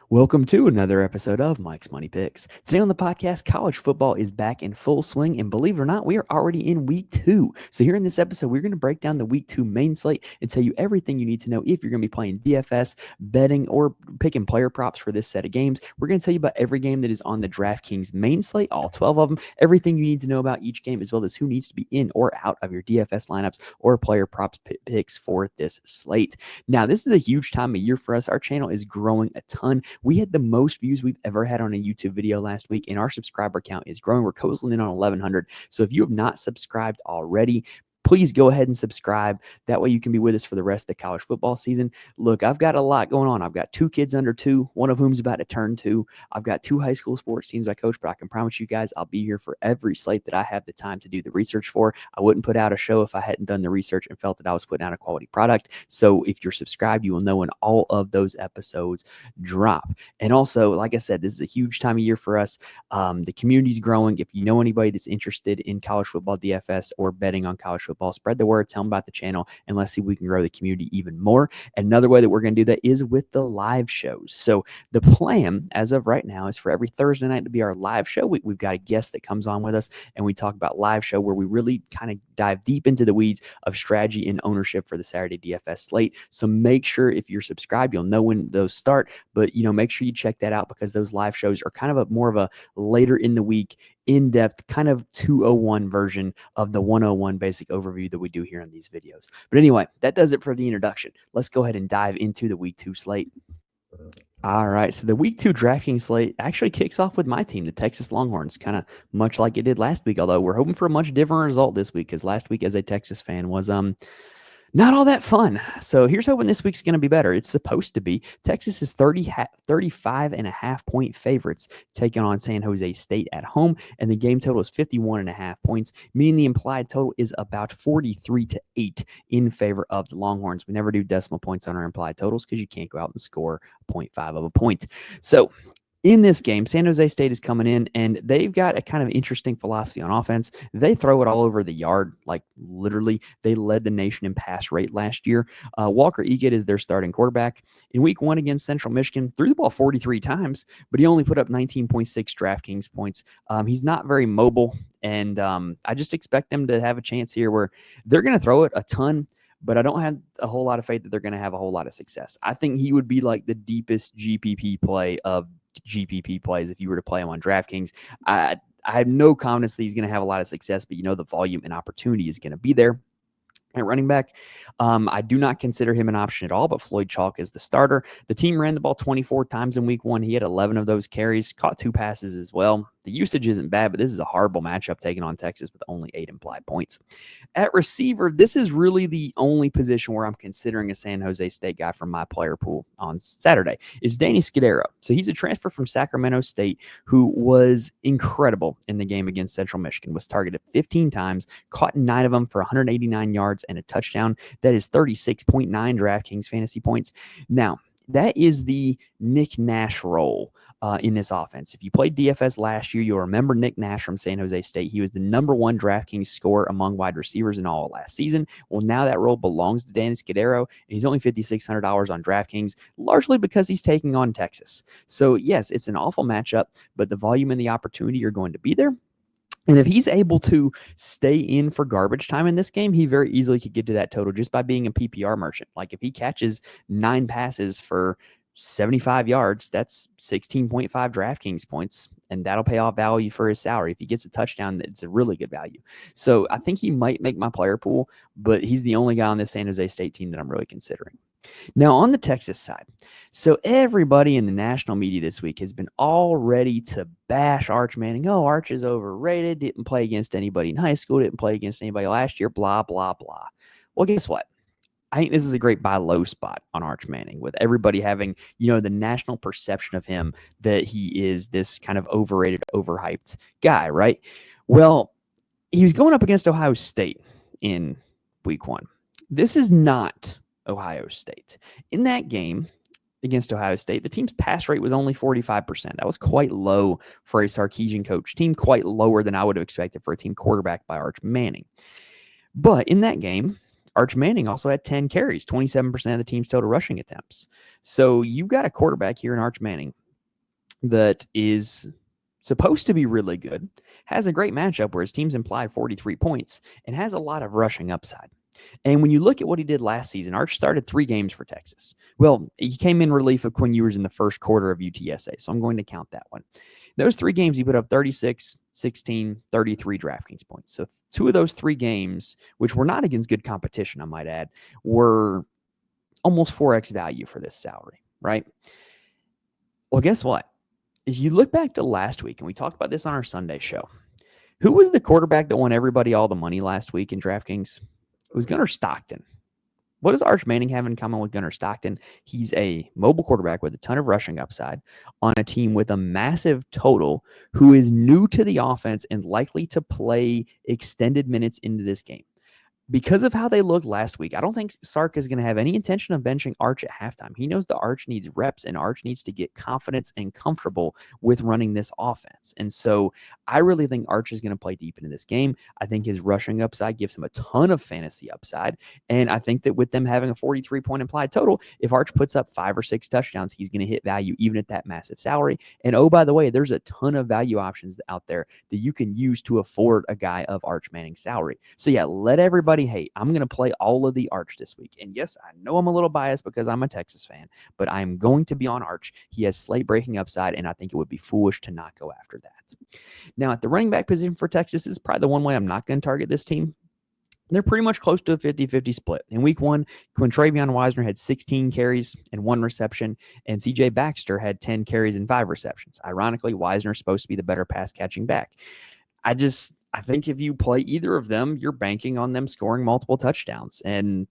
Welcome to another episode of Mike's Money Picks. Today on the podcast, college football is back in full swing, and believe it or not, we are already in week 2. So here in this episode, we're going to break down the week 2 main slate and tell you everything you need to know if you're going to be playing DFS, betting, or picking player props for this set of games. We're going to tell you about every game that is on the DraftKings main slate, all 12 of them, everything you need to know about each game, as well as who needs to be in or out of your DFS lineups or player props picks for this slate. Now, this is a huge time of year for us. Our channel is growing a ton. We had the most views we've ever had on a YouTube video last week, and our subscriber count is growing. We're coasting in on 1,100. So if you have not subscribed already, please go ahead and subscribe. That way you can be with us for the rest of the college football season. Look, I've got a lot going on. I've got 2 kids under 2, one of whom's about to turn 2. I've got 2 high school sports teams I coach, but I can promise you guys I'll be here for every slate that I have the time to do the research for. I wouldn't put out a show if I hadn't done the research and felt that I was putting out a quality product. So if you're subscribed, you will know when all of those episodes drop. And also, like I said, this is a huge time of year for us. The community's growing. If you know anybody that's interested in college football DFS or betting on college football, spread the word, tell them about the channel, and let's see if we can grow the community even more. Another way that we're going to do that is with the live shows. So the plan as of right now is for every Thursday night to be our live show. We've got a guest that comes on with us, and we talk about live show where we really kind of dive deep into the weeds of strategy and ownership for the Saturday DFS slate. So make sure if you're subscribed, you'll know when those start, but make sure you check that out because those live shows are kind of more of a later in the week, in-depth kind of 201 version of the 101 basic overview that we do here in these videos. But anyway, that does it for the introduction. Let's go ahead and dive into the week 2 slate. All right, so the week 2 DraftKings slate actually kicks off with my team, the Texas Longhorns, kind of much like it did last week, although we're hoping for a much different result this week because last week as a Texas fan was not all that fun. So here's hoping this week's going to be better. It's supposed to be. Texas is 35.5-point favorites taking on San Jose State at home, and the game total is 51.5 points, meaning the implied total is about 43-8 in favor of the Longhorns. We never do decimal points on our implied totals because you can't go out and score 0.5 of a point. So in this game, San Jose State is coming in, and they've got a kind of interesting philosophy on offense. They throw it all over the yard, like literally. They led the nation in pass rate last year. Walker Eaget is their starting quarterback. In week 1 against Central Michigan, threw the ball 43 times, but he only put up 19.6 DraftKings points. He's not very mobile, and I just expect them to have a chance here where they're going to throw it a ton, but I don't have a whole lot of faith that they're going to have a whole lot of success. I think he would be like the deepest GPP play of GPP plays if you were to play him on DraftKings. I have no confidence that he's going to have a lot of success, but the volume and opportunity is going to be there. At running back, I do not consider him an option at all, but Floyd Chalk is the starter. The team ran the ball 24 times in week 1. He had 11 of those carries, caught 2 passes as well. The usage isn't bad, but this is a horrible matchup taking on Texas with only 8 implied points. At receiver, this is really the only position where I'm considering a San Jose State guy from my player pool on Saturday. It's Danny Scudero. So he's a transfer from Sacramento State who was incredible in the game against Central Michigan, was targeted 15 times, caught 9 of them for 189 yards and a touchdown. That is 36.9 DraftKings fantasy points. Now, that is the Nick Nash role in this offense. If you played DFS last year, you'll remember Nick Nash from San Jose State. He was the #1 DraftKings scorer among wide receivers in all of last season. Well, now that role belongs to Danny Scudero, and he's only $5,600 on DraftKings, largely because he's taking on Texas. So, yes, it's an awful matchup, but the volume and the opportunity are going to be there. And if he's able to stay in for garbage time in this game, he very easily could get to that total just by being a PPR merchant. Like if he catches 9 passes for 75 yards, that's 16.5 DraftKings points, and that'll pay off value for his salary. If he gets a touchdown, it's a really good value. So I think he might make my player pool, but he's the only guy on this San Jose State team that I'm really considering. Now, on the Texas side, so everybody in the national media this week has been all ready to bash Arch Manning. Oh, Arch is overrated, didn't play against anybody in high school, didn't play against anybody last year, blah, blah, blah. Well, guess what? I think this is a great buy low spot on Arch Manning, with everybody having, the national perception of him that he is this kind of overrated, overhyped guy, right? Well, he was going up against Ohio State in week 1. This is not Ohio State. In that game against Ohio State, the team's pass rate was only 45%. That was quite low for a Sarkisian coach team, quite lower than I would have expected for a team quarterbacked by Arch Manning. But in that game, Arch Manning also had 10 carries, 27% of the team's total rushing attempts. So you've got a quarterback here in Arch Manning that is supposed to be really good, has a great matchup where his team's implied 43 points, and has a lot of rushing upside. And when you look at what he did last season, Arch started 3 games for Texas. Well, he came in relief of Quinn Ewers in the first quarter of UTSA, so I'm going to count that one. Those 3 games, he put up 36, 16, 33 DraftKings points. So 2 of those 3 games, which were not against good competition, I might add, were almost 4x value for this salary, right? Well, guess what? If you look back to last week, and we talked about this on our Sunday show, who was the quarterback that won everybody all the money last week in DraftKings? It was Gunnar Stockton. What does Arch Manning have in common with Gunnar Stockton? He's a mobile quarterback with a ton of rushing upside on a team with a massive total who is new to the offense and likely to play extended minutes into this game. Because of how they looked last week, I don't think Sark is going to have any intention of benching Arch at halftime. He knows the Arch needs reps, and Arch needs to get confidence and comfortable with running this offense. And so I really think Arch is going to play deep into this game. I think his rushing upside gives him a ton of fantasy upside. And I think that with them having a 43-point implied total, if Arch puts up 5 or 6 touchdowns, he's going to hit value even at that massive salary. And oh, by the way, there's a ton of value options out there that you can use to afford a guy of Arch Manning's salary. So yeah, let everybody hate. I'm going to play all of the Arch this week. And yes, I know I'm a little biased because I'm a Texas fan, but I'm going to be on Arch. He has slate breaking upside, and I think it would be foolish to not go after that. Now, at the running back position for Texas, this is probably the one way I'm not going to target this team. They're pretty much close to a 50-50 split. In week 1, Quintravion Wisner had 16 carries and 1 reception, and CJ Baxter had 10 carries and 5 receptions. Ironically, Wisner's supposed to be the better pass-catching back. I think if you play either of them, you're banking on them scoring multiple touchdowns. And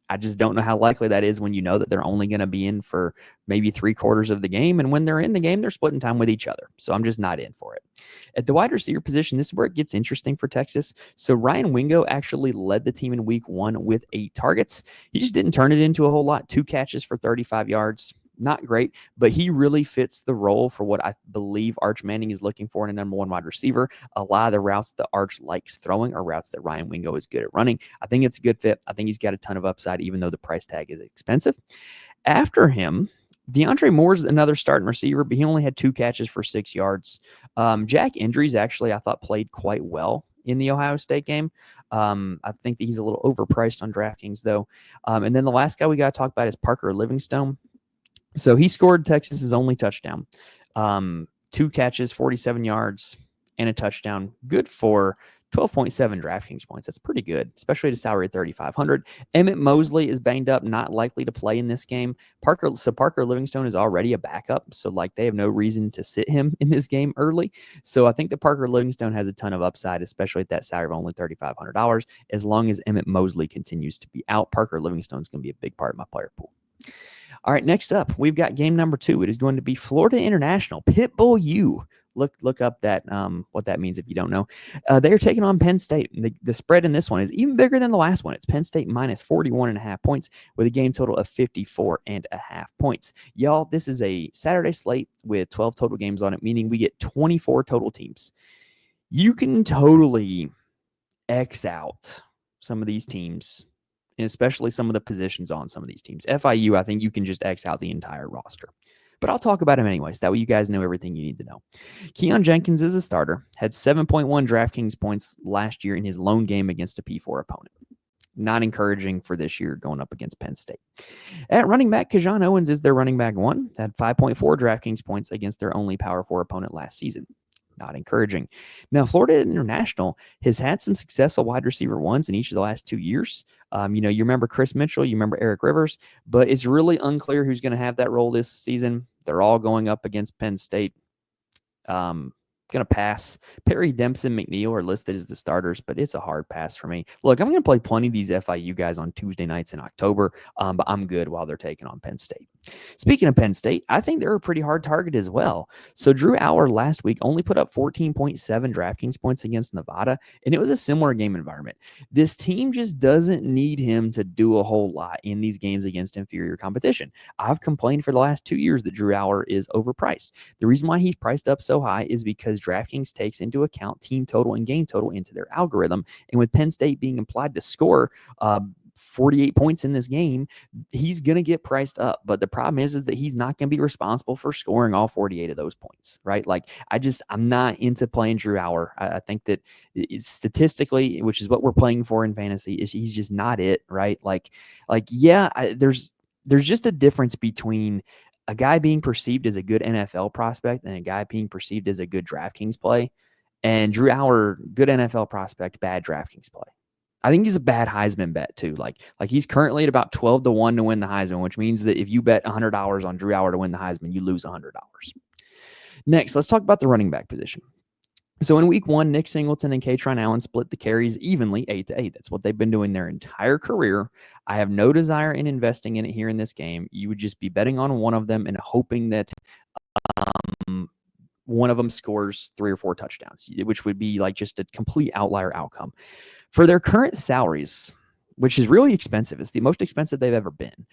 I just don't know how likely that is when you know that they're only going to be in for maybe 3/4 of the game. And when they're in the game, they're splitting time with each other. So I'm just not in for it. At the wide receiver position, this is where it gets interesting for Texas. So Ryan Wingo actually led the team in week 1 with 8 targets. He just didn't turn it into a whole lot. 2 catches for 35 yards. Not great, but he really fits the role for what I believe Arch Manning is looking for in a number 1 wide receiver. A lot of the routes that Arch likes throwing are routes that Ryan Wingo is good at running. I think it's a good fit. I think he's got a ton of upside, even though the price tag is expensive. After him, DeAndre Moore's another starting receiver, but he only had 2 catches for 6 yards. Jack Indries actually, I thought, played quite well in the Ohio State game. I think that he's a little overpriced on DraftKings, though. And then the last guy we got to talk about is Parker Livingstone. So he scored Texas's only touchdown. 2 catches, 47 yards, and a touchdown. Good for 12.7 DraftKings points. That's pretty good, especially at a salary of $3,500. Emmett Mosley is banged up, not likely to play in this game. Parker Livingstone is already a backup, so they have no reason to sit him in this game early. So I think that Parker Livingstone has a ton of upside, especially at that salary of only $3,500. As long as Emmett Mosley continues to be out, Parker Livingstone is going to be a big part of my player pool. All right, next up, we've got game number 2. It is going to be Florida International, Pitbull U. Look up that what that means if you don't know. They are taking on Penn State. The spread in this one is even bigger than the last one. It's Penn State minus 41.5 points with a game total of 54.5 points. Y'all, this is a Saturday slate with 12 total games on it, meaning we get 24 total teams. You can totally X out some of these teams, and especially some of the positions on some of these teams. FIU, I think you can just X out the entire roster. But I'll talk about him anyways. That way you guys know everything you need to know. Keon Jenkins is a starter. Had 7.1 DraftKings points last year in his lone game against a P4 opponent. Not encouraging for this year going up against Penn State. At running back, Kajan Owens is their running back 1. Had 5.4 DraftKings points against their only Power 4 opponent last season. Not encouraging. Now, Florida International has had some successful wide receiver 1s in each of the last 2 years. You remember Chris Mitchell, you remember Eric Rivers, but it's really unclear who's going to have that role this season. They're all going up against Penn State. Going to pass. Perry, Dempson, McNeil are listed as the starters, but it's a hard pass for me. Look, I'm going to play plenty of these FIU guys on Tuesday nights in October, but I'm good while they're taking on Penn State. Speaking of Penn State, I think they're a pretty hard target as well. So Drew Allar last week only put up 14.7 DraftKings points against Nevada, and it was a similar game environment. This team just doesn't need him to do a whole lot in these games against inferior competition. I've complained for the last 2 years that Drew Allar is overpriced. The reason why he's priced up so high is because DraftKings takes into account team total and game total into their algorithm. And with Penn State being implied to score 48 points in this game, he's going to get priced up. But the problem is that he's not going to be responsible for scoring all 48 of those points, right? Like, I'm not into playing Drew Hauer. I think that statistically, which is what we're playing for in fantasy, he's just not it, right? There's just a difference between a guy being perceived as a good NFL prospect and a guy being perceived as a good DraftKings play. And Drew Hauer, good NFL prospect, bad DraftKings play. I think he's a bad Heisman bet too. Like he's currently at about 12-1 to win the Heisman, which means that if you bet $100 on Drew Hauer to win the Heisman, you lose $100. Next, let's talk about the running back position. So in week 1, Nick Singleton and Katron Allen split the carries evenly 8-8. That's what they've been doing their entire career. I have no desire in investing in it here in this game. You would just be betting on one of them and hoping that one of them scores 3 or 4 touchdowns, which would be like just a complete outlier outcome. For their current salaries, which is really expensive, it's the most expensive they've ever been.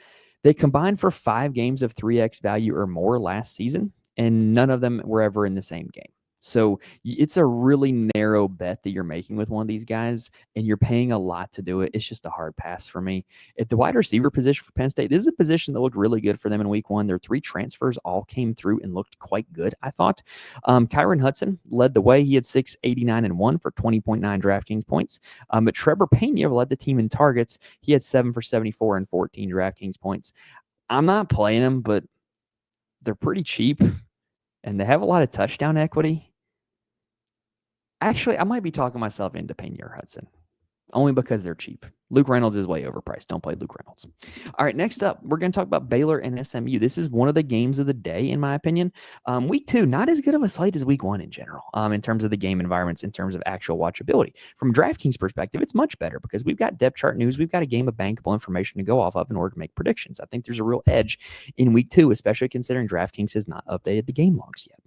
They combined for 5 games of 3x value or more last season, and none of them were ever in the same game. So it's a really narrow bet that you're making with one of these guys, and you're paying a lot to do it. It's just a hard pass for me. At the wide receiver position for Penn State, this is a position that looked really good for them in week 1. Their 3 transfers all came through and looked quite good, I thought. Kyron Hudson led the way. He had 689-1 for 20.9 DraftKings points. But Trevor Pena led the team in targets. He had 7 for 74 and 14 DraftKings points. I'm not playing them, but they're pretty cheap, and they have a lot of touchdown equity. Actually, I might be talking myself into Pena or Hudson, only because they're cheap. Luke Reynolds is way overpriced. Don't play Luke Reynolds. All right, next up, we're going to talk about Baylor and SMU. This is one of the games of the day, in my opinion. Week 2, not as good of a slate as week 1 in general, in terms of the game environments, in terms of actual watchability. From DraftKings perspective, it's much better because we've got depth chart news. We've got a game of bankable information to go off of in order to make predictions. I think there's a real edge in week 2, especially considering DraftKings has not updated the game logs yet.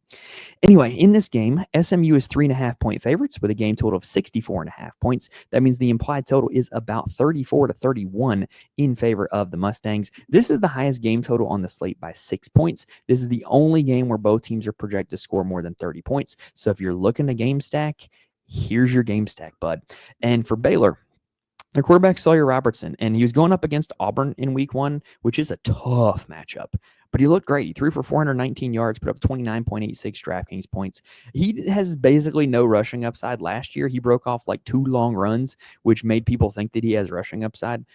Anyway, in this game, SMU is 3.5-point favorites with a game total of 64.5 points. That means the implied total is about 34-31 in favor of the Mustangs. This is the highest game total on the slate by 6 points. This is the only game where both teams are projected to score more than 30 points. So if you're looking to game stack, here's your game stack, bud. And for Baylor, their quarterback, Sawyer Robertson, and he was going up against Auburn in week 1, which is a tough matchup. But he looked great. He threw for 419 yards, put up 29.86 DraftKings points. He has basically no rushing upside. Last year, he broke off like 2 long runs, which made people think that he has rushing upside.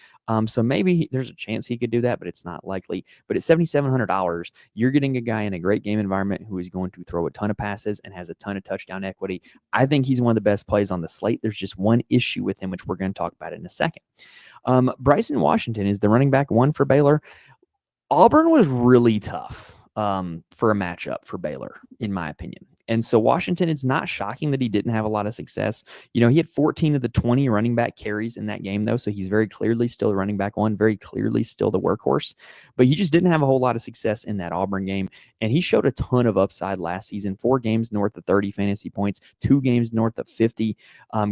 So maybe there's a chance he could do that, but it's not likely. But at $7,700, you're getting a guy in a great game environment who is going to throw a ton of passes and has a ton of touchdown equity. I think he's one of the best plays on the slate. There's just one issue with him, which we're going to talk about in a second. Bryson Washington is the running back 1 for Baylor. Auburn was really tough for a matchup for Baylor, in my opinion. And so Washington, it's not shocking that he didn't have a lot of success. You know, he had 14 of the 20 running back carries in that game, though. So he's very clearly still running back 1, very clearly still the workhorse. But he just didn't have a whole lot of success in that Auburn game. And he showed a ton of upside last season. 4 games north of 30 fantasy points, 2 games north of 50.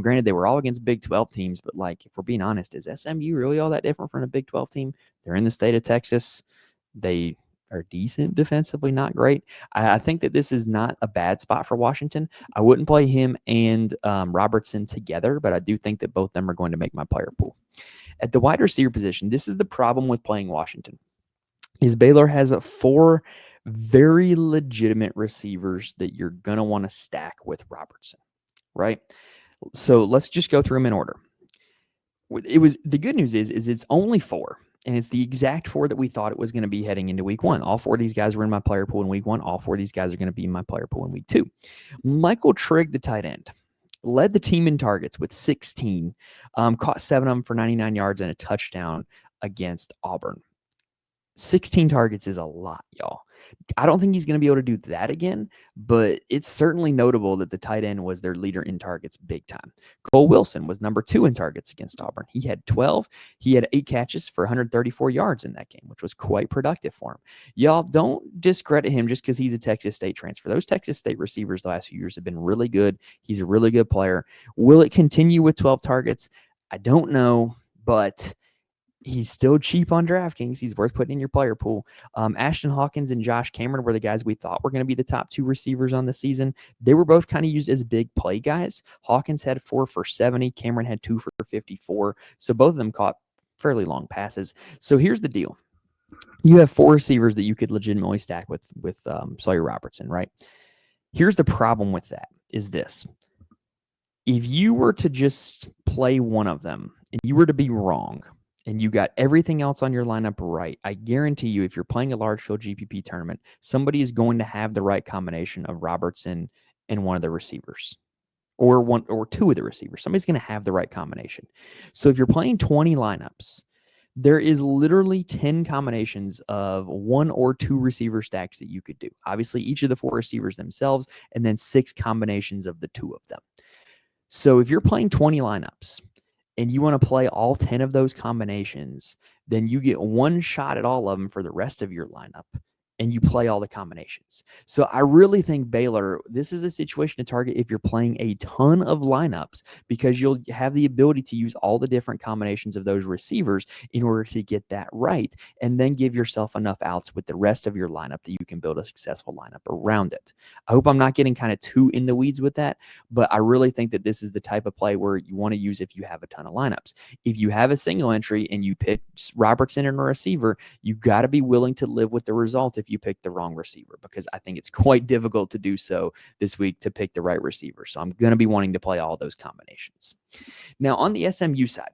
Granted, they were all against Big 12 teams. But, like, if we're being honest, is SMU really all that different from a Big 12 team? They're in the state of Texas. They are decent defensively, not great. I think that this is not a bad spot for Washington. I wouldn't play him and Robertson together, but I do think that both of them are going to make my player pool. At the wide receiver position, this is the problem with playing Washington, is Baylor has 4 very legitimate receivers that you're going to want to stack with Robertson, right? So let's just go through them in order. The good news is it's only 4. And it's the exact 4 that we thought it was going to be heading into week 1. All 4 of these guys were in my player pool in week 1. All 4 of these guys are going to be in my player pool in week 2. Michael Trigg, the tight end, led the team in targets with 16, caught 7 of them for 99 yards and a touchdown against Auburn. 16 targets is a lot, y'all. I don't think he's going to be able to do that again, but it's certainly notable that the tight end was their leader in targets big time. Cole Wilson was number 2 in targets against Auburn. He had 12. He had 8 catches for 134 yards in that game, which was quite productive for him. Y'all don't discredit him just because he's a Texas State transfer. Those Texas State receivers the last few years have been really good. He's a really good player. Will it continue with 12 targets? I don't know, but he's still cheap on DraftKings. He's worth putting in your player pool. Ashton Hawkins and Josh Cameron were the guys we thought were going to be the top 2 receivers on the season. They were both kind of used as big play guys. Hawkins had 4 for 70. Cameron had 2 for 54. So both of them caught fairly long passes. So here's the deal. You have 4 receivers that you could legitimately stack with Sawyer Robertson, right? Here's the problem with that is this. If you were to just play one of them and you were to be wrong and you got everything else on your lineup right, I guarantee you if you're playing a large field GPP tournament, somebody is going to have the right combination of Robertson and one of the receivers. Or 1 or 2 of the receivers. Somebody's going to have the right combination. So if you're playing 20 lineups, there is literally 10 combinations of 1 or 2 receiver stacks that you could do. Obviously, each of the 4 receivers themselves, and then 6 combinations of the 2 of them. So if you're playing 20 lineups and you want to play all 10 of those combinations, then you get one shot at all of them for the rest of your lineup, and you play all the combinations. So I really think Baylor, this is a situation to target if you're playing a ton of lineups, because you'll have the ability to use all the different combinations of those receivers in order to get that right, and then give yourself enough outs with the rest of your lineup that you can build a successful lineup around it. I hope I'm not getting kind of too in the weeds with that, but I really think that this is the type of play where you want to use if you have a ton of lineups. If you have a single entry and you pick Robertson and a receiver, you got to be willing to live with the result if you pick the wrong receiver, because I think it's quite difficult to do so this week to pick the right receiver. So I'm going to be wanting to play all those combinations. Now, on the SMU side,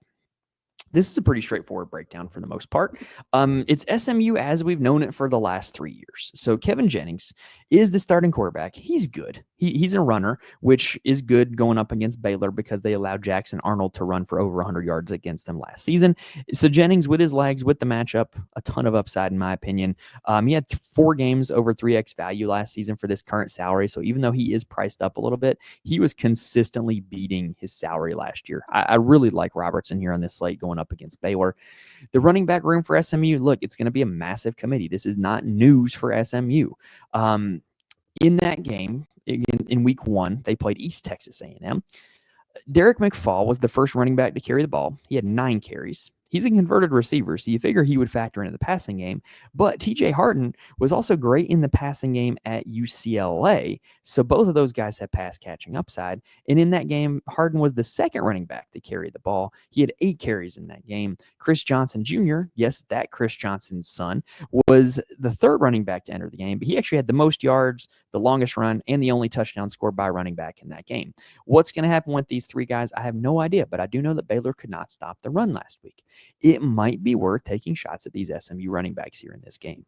this is a pretty straightforward breakdown for the most part. It's SMU as we've known it for the last 3 years. So Kevin Jennings is the starting quarterback. He's good. He's a runner, which is good going up against Baylor because they allowed Jackson Arnold to run for over 100 yards against them last season. So Jennings, with his legs, with the matchup, a ton of upside in my opinion. He had 4 games over 3x value last season for this current salary. So even though he is priced up a little bit, he was consistently beating his salary last year. I really like Robertson here on this slate going up against Baylor. The running back room for SMU, look, it's going to be a massive committee. This is not news for SMU. In that game, in week 1, they played East Texas A&M. Derek McFall was the first running back to carry the ball. He had 9 carries. He's a converted receiver, so you figure he would factor into the passing game. But TJ Harden was also great in the passing game at UCLA. So both of those guys have pass catching upside. And in that game, Harden was the second running back to carry the ball. He had 8 carries in that game. Chris Johnson Jr., yes, that Chris Johnson's son, was the third running back to enter the game. But he actually had the most yards, the longest run, and the only touchdown scored by a running back in that game. What's going to happen with these 3 guys? I have no idea, but I do know that Baylor could not stop the run last week. It might be worth taking shots at these SMU running backs here in this game.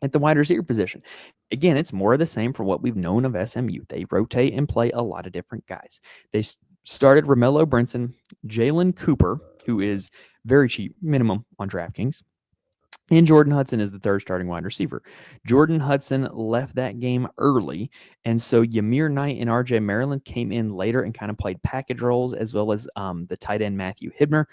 At the wide receiver position, again, it's more of the same for what we've known of SMU. They rotate and play a lot of different guys. They started Romello Brinson, Jalen Cooper, who is very cheap, minimum on DraftKings, and Jordan Hudson is the third starting wide receiver. Jordan Hudson left that game early, and so Yamir Knight and RJ Maryland came in later and kind of played package roles, as well as the tight end Matthew Hibner.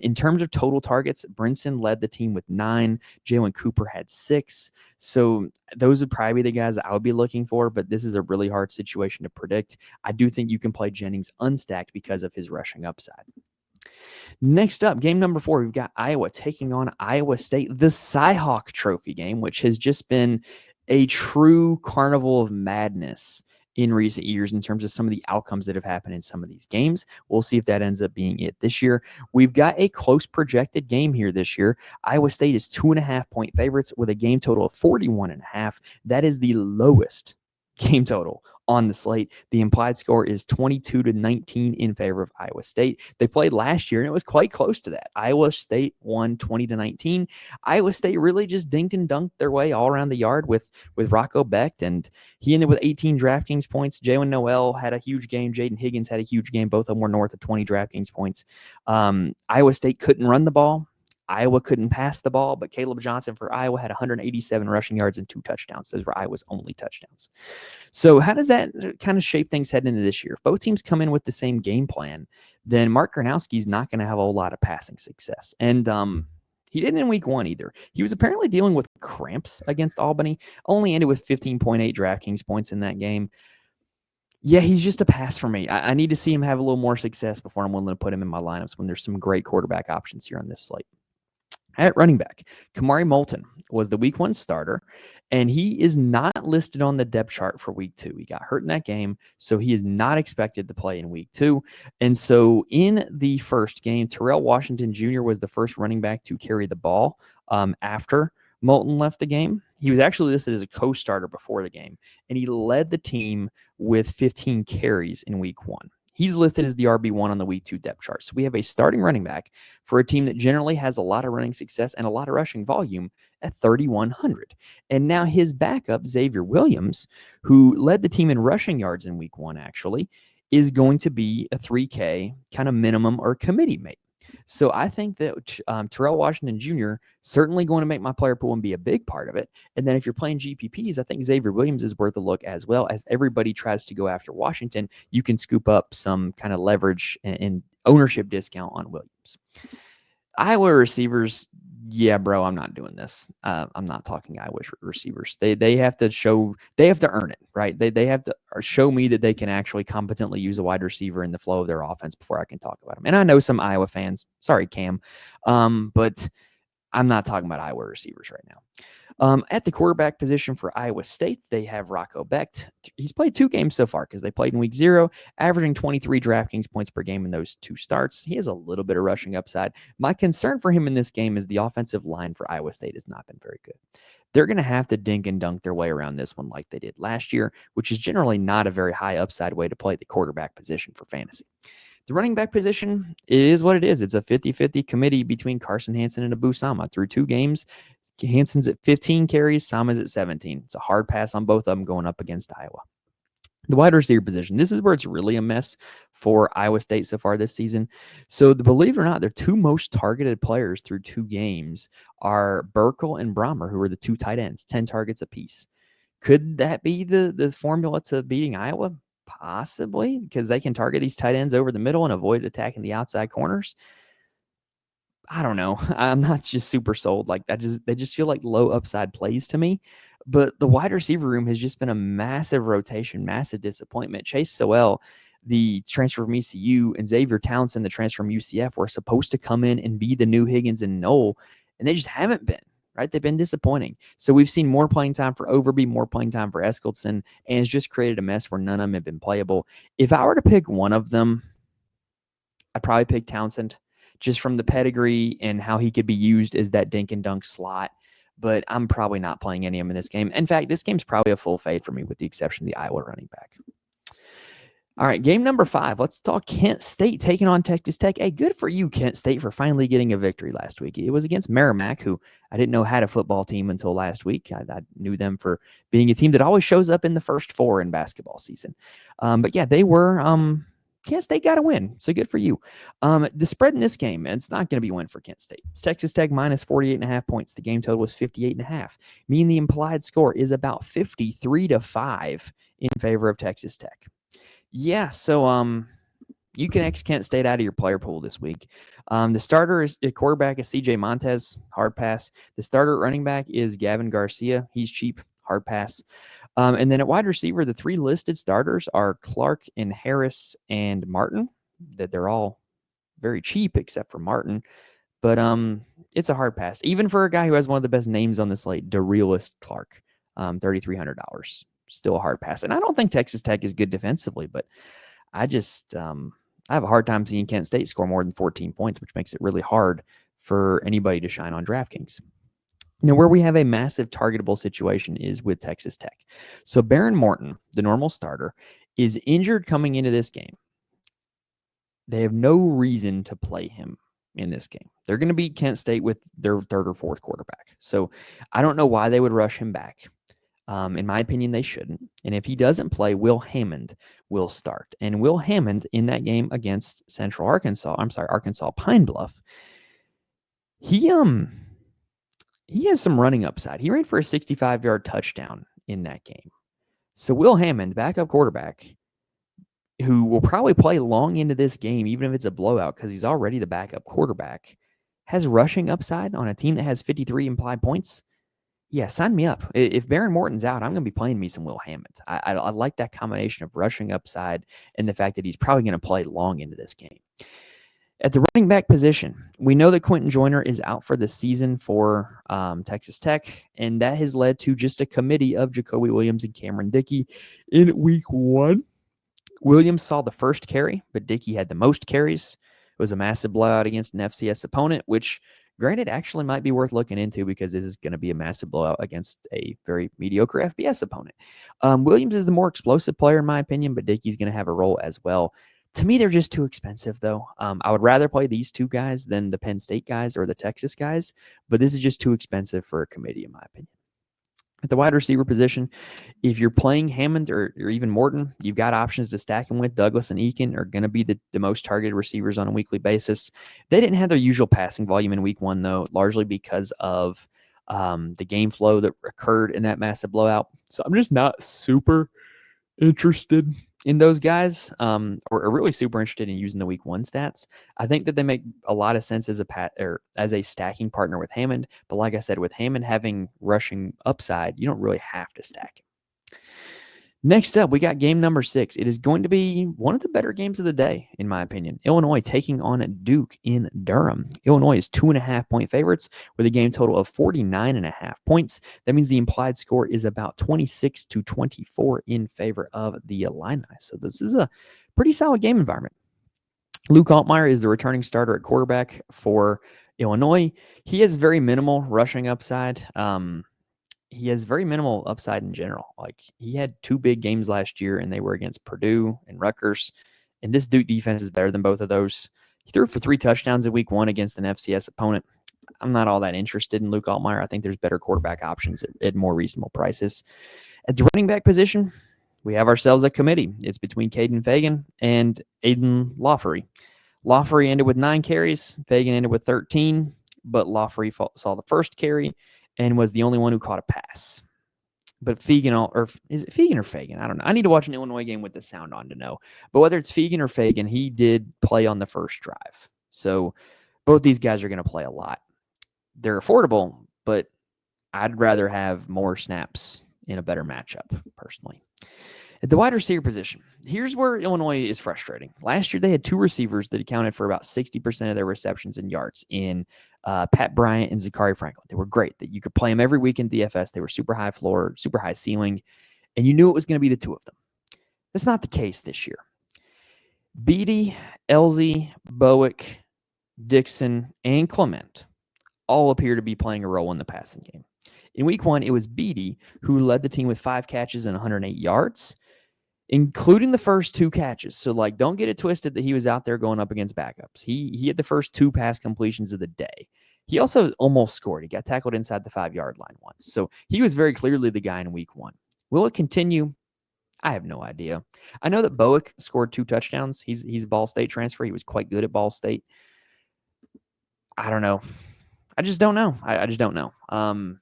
In terms of total targets, Brinson led the team with 9. Jalen Cooper had 6. So those would probably be the guys that I would be looking for, but this is a really hard situation to predict. I do think you can play Jennings unstacked because of his rushing upside. Next up, game number 4, we've got Iowa taking on Iowa State, the Cy-Hawk Trophy game, which has just been a true carnival of madness in recent years in terms of some of the outcomes that have happened in some of these games. We'll see if that ends up being it this year. We've got a close projected game here this year. Iowa State is 2.5-point favorites with a game total of 41.5. That is the lowest game total on the slate. The implied score is 22-19 in favor of Iowa State. They played last year and it was quite close to that. Iowa State won 20-19. Iowa State really just dinked and dunked their way all around the yard with Rocco Becht, and he ended with 18 DraftKings points. Jalen Noel had a huge game. Jaden Higgins had a huge game. Both of them were north of 20 DraftKings points. Iowa State couldn't run the ball. Iowa couldn't pass the ball, but Caleb Johnson for Iowa had 187 rushing yards and 2 touchdowns. Those were Iowa's only touchdowns. So how does that kind of shape things heading into this year? If both teams come in with the same game plan, then Mark Gronowski's not going to have a whole lot of passing success. And he didn't in week 1 either. He was apparently dealing with cramps against Albany, only ended with 15.8 DraftKings points in that game. Yeah, he's just a pass for me. I need to see him have a little more success before I'm willing to put him in my lineups when there's some great quarterback options here on this slate. At running back, Kamari Moulton was the week 1 starter, and he is not listed on the depth chart for week 2. He got hurt in that game, so he is not expected to play in week 2. And so in the first game, Terrell Washington Jr. was the first running back to carry the ball after Moulton left the game. He was actually listed as a co-starter before the game, and he led the team with 15 carries in week 1. He's listed as the RB1 on the week 2 depth chart. So we have a starting running back for a team that generally has a lot of running success and a lot of rushing volume at 3,100. And now his backup, Xavier Williams, who led the team in rushing yards in week 1, actually, is going to be a 3K kind of minimum or committee mate. So I think that Terrell Washington Jr. certainly going to make my player pool and be a big part of it. And then if you're playing GPPs, I think Xavier Williams is worth a look as well. As everybody tries to go after Washington, you can scoop up some kind of leverage and ownership discount on Williams. Iowa receivers, yeah, bro, I'm not doing this. I'm not talking Iowa receivers. They have to earn it, right? They have to show me that they can actually competently use a wide receiver in the flow of their offense before I can talk about them. And I know some Iowa fans, sorry, Cam, but I'm not talking about Iowa receivers right now. At the quarterback position for Iowa State, they have Rocco Becht. He's played 2 games so far because they played in week 0, averaging 23 DraftKings points per game in those 2 starts. He has a little bit of rushing upside. My concern for him in this game is the offensive line for Iowa State has not been very good. They're going to have to dink and dunk their way around this one like they did last year, which is generally not a very high upside way to play the quarterback position for fantasy. The running back position, it is what it is. It's a 50-50 committee between Carson Hansen and Abu Sama. Through 2 games, Hansen's at 15 carries, Sama's at 17. It's a hard pass on both of them going up against Iowa. The wide receiver position, this is where it's really a mess for Iowa State so far this season. So believe it or not, their 2 most targeted players through 2 games are Burkle and Brahmer, who are the 2 tight ends, 10 targets apiece. Could that be the formula to beating Iowa? Possibly, because they can target these tight ends over the middle and avoid attacking the outside corners. I don't know. I'm not just super sold. Like that, they just feel like low upside plays to me. But the wide receiver room has just been a massive rotation, massive disappointment. Chase Sowell, the transfer from ECU, and Xavier Townsend, the transfer from UCF, were supposed to come in and be the new Higgins and Knoll, and they just haven't been. Right? They've been disappointing. So we've seen more playing time for Overby, more playing time for Eskildson, and it's just created a mess where none of them have been playable. If I were to pick one of them, I'd probably pick Townsend, just from the pedigree and how he could be used as that dink and dunk slot. But I'm probably not playing any of them in this game. In fact, this game's probably a full fade for me with the exception of the Iowa running back. All right, game number 5. Let's talk Kent State taking on Texas Tech. Hey, good for you, Kent State, for finally getting a victory last week. It was against Merrimack, who I didn't know had a football team until last week. I knew them for being a team that always shows up in the first 4 in basketball season. But yeah, they were Kent State got a win, so good for you. The spread in this game, it's not going to be a win for Kent State. It's Texas Tech minus 48.5 points. The game total was 58.5, meaning the implied score is about 53-5 in favor of Texas Tech. Yeah, so you can X Kent State out of your player pool this week. The starter is quarterback is CJ Montez, hard pass. The starter running back is Gavin Garcia. He's cheap, hard pass. And then at wide receiver, the 3 listed starters are Clark and Harris and Martin. That they're all very cheap except for Martin. But it's a hard pass. Even for a guy who has one of the best names on the slate, DeRealist Clark, $3,300. Still a hard pass. And I don't think Texas Tech is good defensively, but I just I have a hard time seeing Kent State score more than 14 points, which makes it really hard for anybody to shine on DraftKings. Now, where we have a massive targetable situation is with Texas Tech. So Baron Morton, the normal starter, is injured coming into this game. They have no reason to play him in this game. They're going to beat Kent State with their 3rd or 4th quarterback. So I don't know why they would rush him back. In my opinion, they shouldn't. And if he doesn't play, Will Hammond will start. And Will Hammond in that game against Arkansas Pine Bluff, he has some running upside. He ran for a 65-yard touchdown in that game. So Will Hammond, backup quarterback, who will probably play long into this game, even if it's a blowout, because he's already the backup quarterback, has rushing upside on a team that has 53 implied points. Yeah, sign me up. If Baron Morton's out, I'm going to be playing me some Will Hammond. I like that combination of rushing upside and the fact that he's probably going to play long into this game. At the running back position, we know that Quentin Joyner is out for the season for Texas Tech, and that has led to just a committee of Jacoby Williams and Cameron Dickey in week 1. Williams saw the first carry, but Dickey had the most carries. It was a massive blowout against an FCS opponent, which, granted, actually might be worth looking into because this is going to be a massive blowout against a very mediocre FBS opponent. Williams is the more explosive player, in my opinion, but Dickey's going to have a role as well. To me, they're just too expensive, though. I would rather play these two guys than the Penn State guys or the Texas guys, but this is just too expensive for a committee, in my opinion. At the wide receiver position, if you're playing Hammond or even Morton, you've got options to stack him with. Douglas and Eakin are going to be the most targeted receivers on a weekly basis. They didn't have their usual passing volume in week 1, though, largely because of the game flow that occurred in that massive blowout. So I'm just not super interested in those guys, or really super interested in using the week 1 stats. I think that they make a lot of sense as a stacking partner with Hammond. But like I said, with Hammond having rushing upside, you don't really have to stack him. Next up, we got game number 6. It is going to be one of the better games of the day, in my opinion. Illinois taking on Duke in Durham. Illinois is 2.5-point favorites with a game total of 49.5 points. That means the implied score is about 26-24 in favor of the Illini. So this is a pretty solid game environment. Luke Altmaier is the returning starter at quarterback for Illinois. He has very minimal rushing upside. He has very minimal upside in general. Like, he had 2 big games last year, and they were against Purdue and Rutgers. And this Duke defense is better than both of those. He threw for 3 touchdowns in week 1 against an FCS opponent. I'm not all that interested in Luke Altmaier. I think there's better quarterback options at more reasonable prices. At the running back position, we have ourselves a committee. It's between Caden Fagan and Aiden Lawfery. Lawfery ended with 9 carries. Fagan ended with 13, but Lawfery saw the first carry and was the only one who caught a pass. But Fegan, or is it Fegan or Fagan? I don't know. I need to watch an Illinois game with the sound on to know. But whether it's Fegan or Fagan, he did play on the first drive. So both these guys are going to play a lot. They're affordable, but I'd rather have more snaps in a better matchup, personally. At the wide receiver position, here's where Illinois is frustrating. Last year, they had 2 receivers that accounted for about 60% of their receptions and yards in Pat Bryant and Zachary Franklin. They were great. That you could play them every week in DFS. They were super high floor, super high ceiling, and you knew it was going to be the 2 of them. That's not the case this year. Beatty, Elzy, Bowick, Dixon, and Clement all appear to be playing a role in the passing game. In week 1, it was Beatty who led the team with 5 catches and 108 yards, including the first 2 catches. So, don't get it twisted that he was out there going up against backups. He had the first 2 pass completions of the day. He also almost scored. He got tackled inside the 5-yard line once. So he was very clearly the guy in week 1. Will it continue? I have no idea. I know that Bowick scored 2 touchdowns. He's a Ball State transfer. He was quite good at Ball State. I don't know. I just don't know. I just don't know.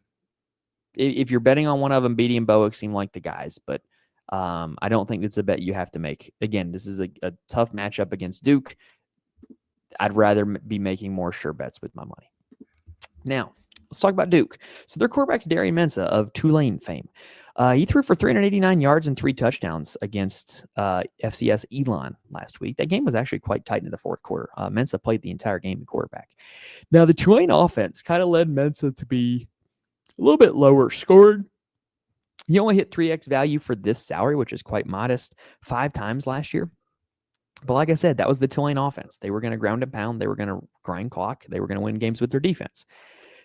If you're betting on one of them, Beatty and Bowick seem like the guys, but I don't think it's a bet you have to make. Again, this is a tough matchup against Duke. I'd rather be making more sure bets with my money. Now, let's talk about Duke. So their quarterback's Darian Mensah of Tulane fame. He threw for 389 yards and 3 touchdowns against FCS Elon last week. That game was actually quite tight in the 4th quarter. Mensah played the entire game at quarterback. Now, the Tulane offense kind of led Mensah to be a little bit lower scored. He only hit 3x value for this salary, which is quite modest, 5 times last year. But like I said, that was the Tulane offense. They were going to ground and pound. They were going to grind clock. They were going to win games with their defense.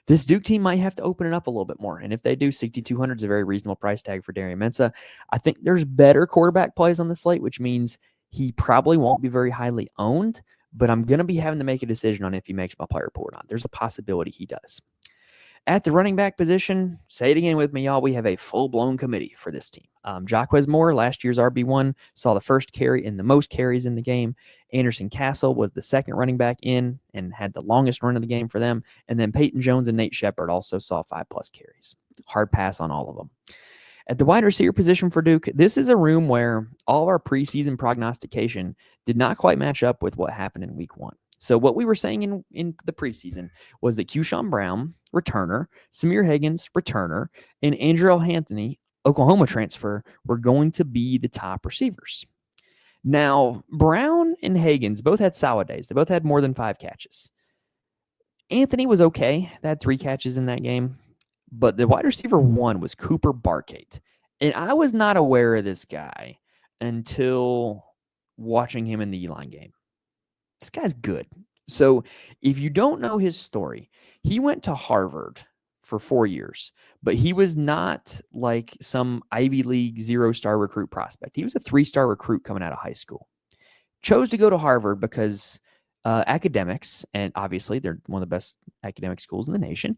This Duke team might have to open it up a little bit more. And if they do, 6,200 is a very reasonable price tag for Darian Mensah. I think there's better quarterback plays on the slate, which means he probably won't be very highly owned, but I'm going to be having to make a decision on if he makes my player pool or not. There's a possibility he does. At the running back position, say it again with me, y'all, we have a full-blown committee for this team. Jaquez Moore, last year's RB1, saw the first carry and the most carries in the game. Anderson Castle was the second running back in and had the longest run of the game for them. And then Peyton Jones and Nate Shepard also saw 5+ carries. Hard pass on all of them. At the wide receiver position for Duke, this is a room where all of our preseason prognostication did not quite match up with what happened in week 1. So what we were saying in the preseason was that Keyshawn Brown, returner, Samir Higgins, returner, and Andrew Anthony, Oklahoma transfer, were going to be the top receivers. Now, Brown and Higgins both had solid days. They both had more than 5 catches. Anthony was okay. They had 3 catches in that game. But the wide receiver 1 was Cooper Barkate. And I was not aware of this guy until watching him in the Elon game. This guy's good. So if you don't know his story, he went to Harvard for 4 years, but he was not like some Ivy League 0-star recruit prospect. He was a 3-star recruit coming out of high school. Chose to go to Harvard because academics, and obviously they're one of the best academic schools in the nation,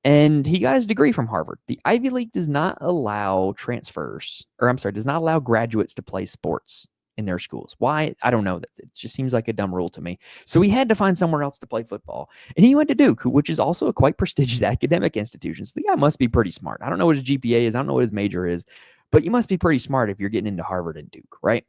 and he got his degree from Harvard. The Ivy League does not allow does not allow graduates to play sports in their schools. Why? I don't know. It just seems like a dumb rule to me. So he had to find somewhere else to play football. And he went to Duke, which is also a quite prestigious academic institution. So the guy must be pretty smart. I don't know what his GPA is. I don't know what his major is. But you must be pretty smart if you're getting into Harvard and Duke, right?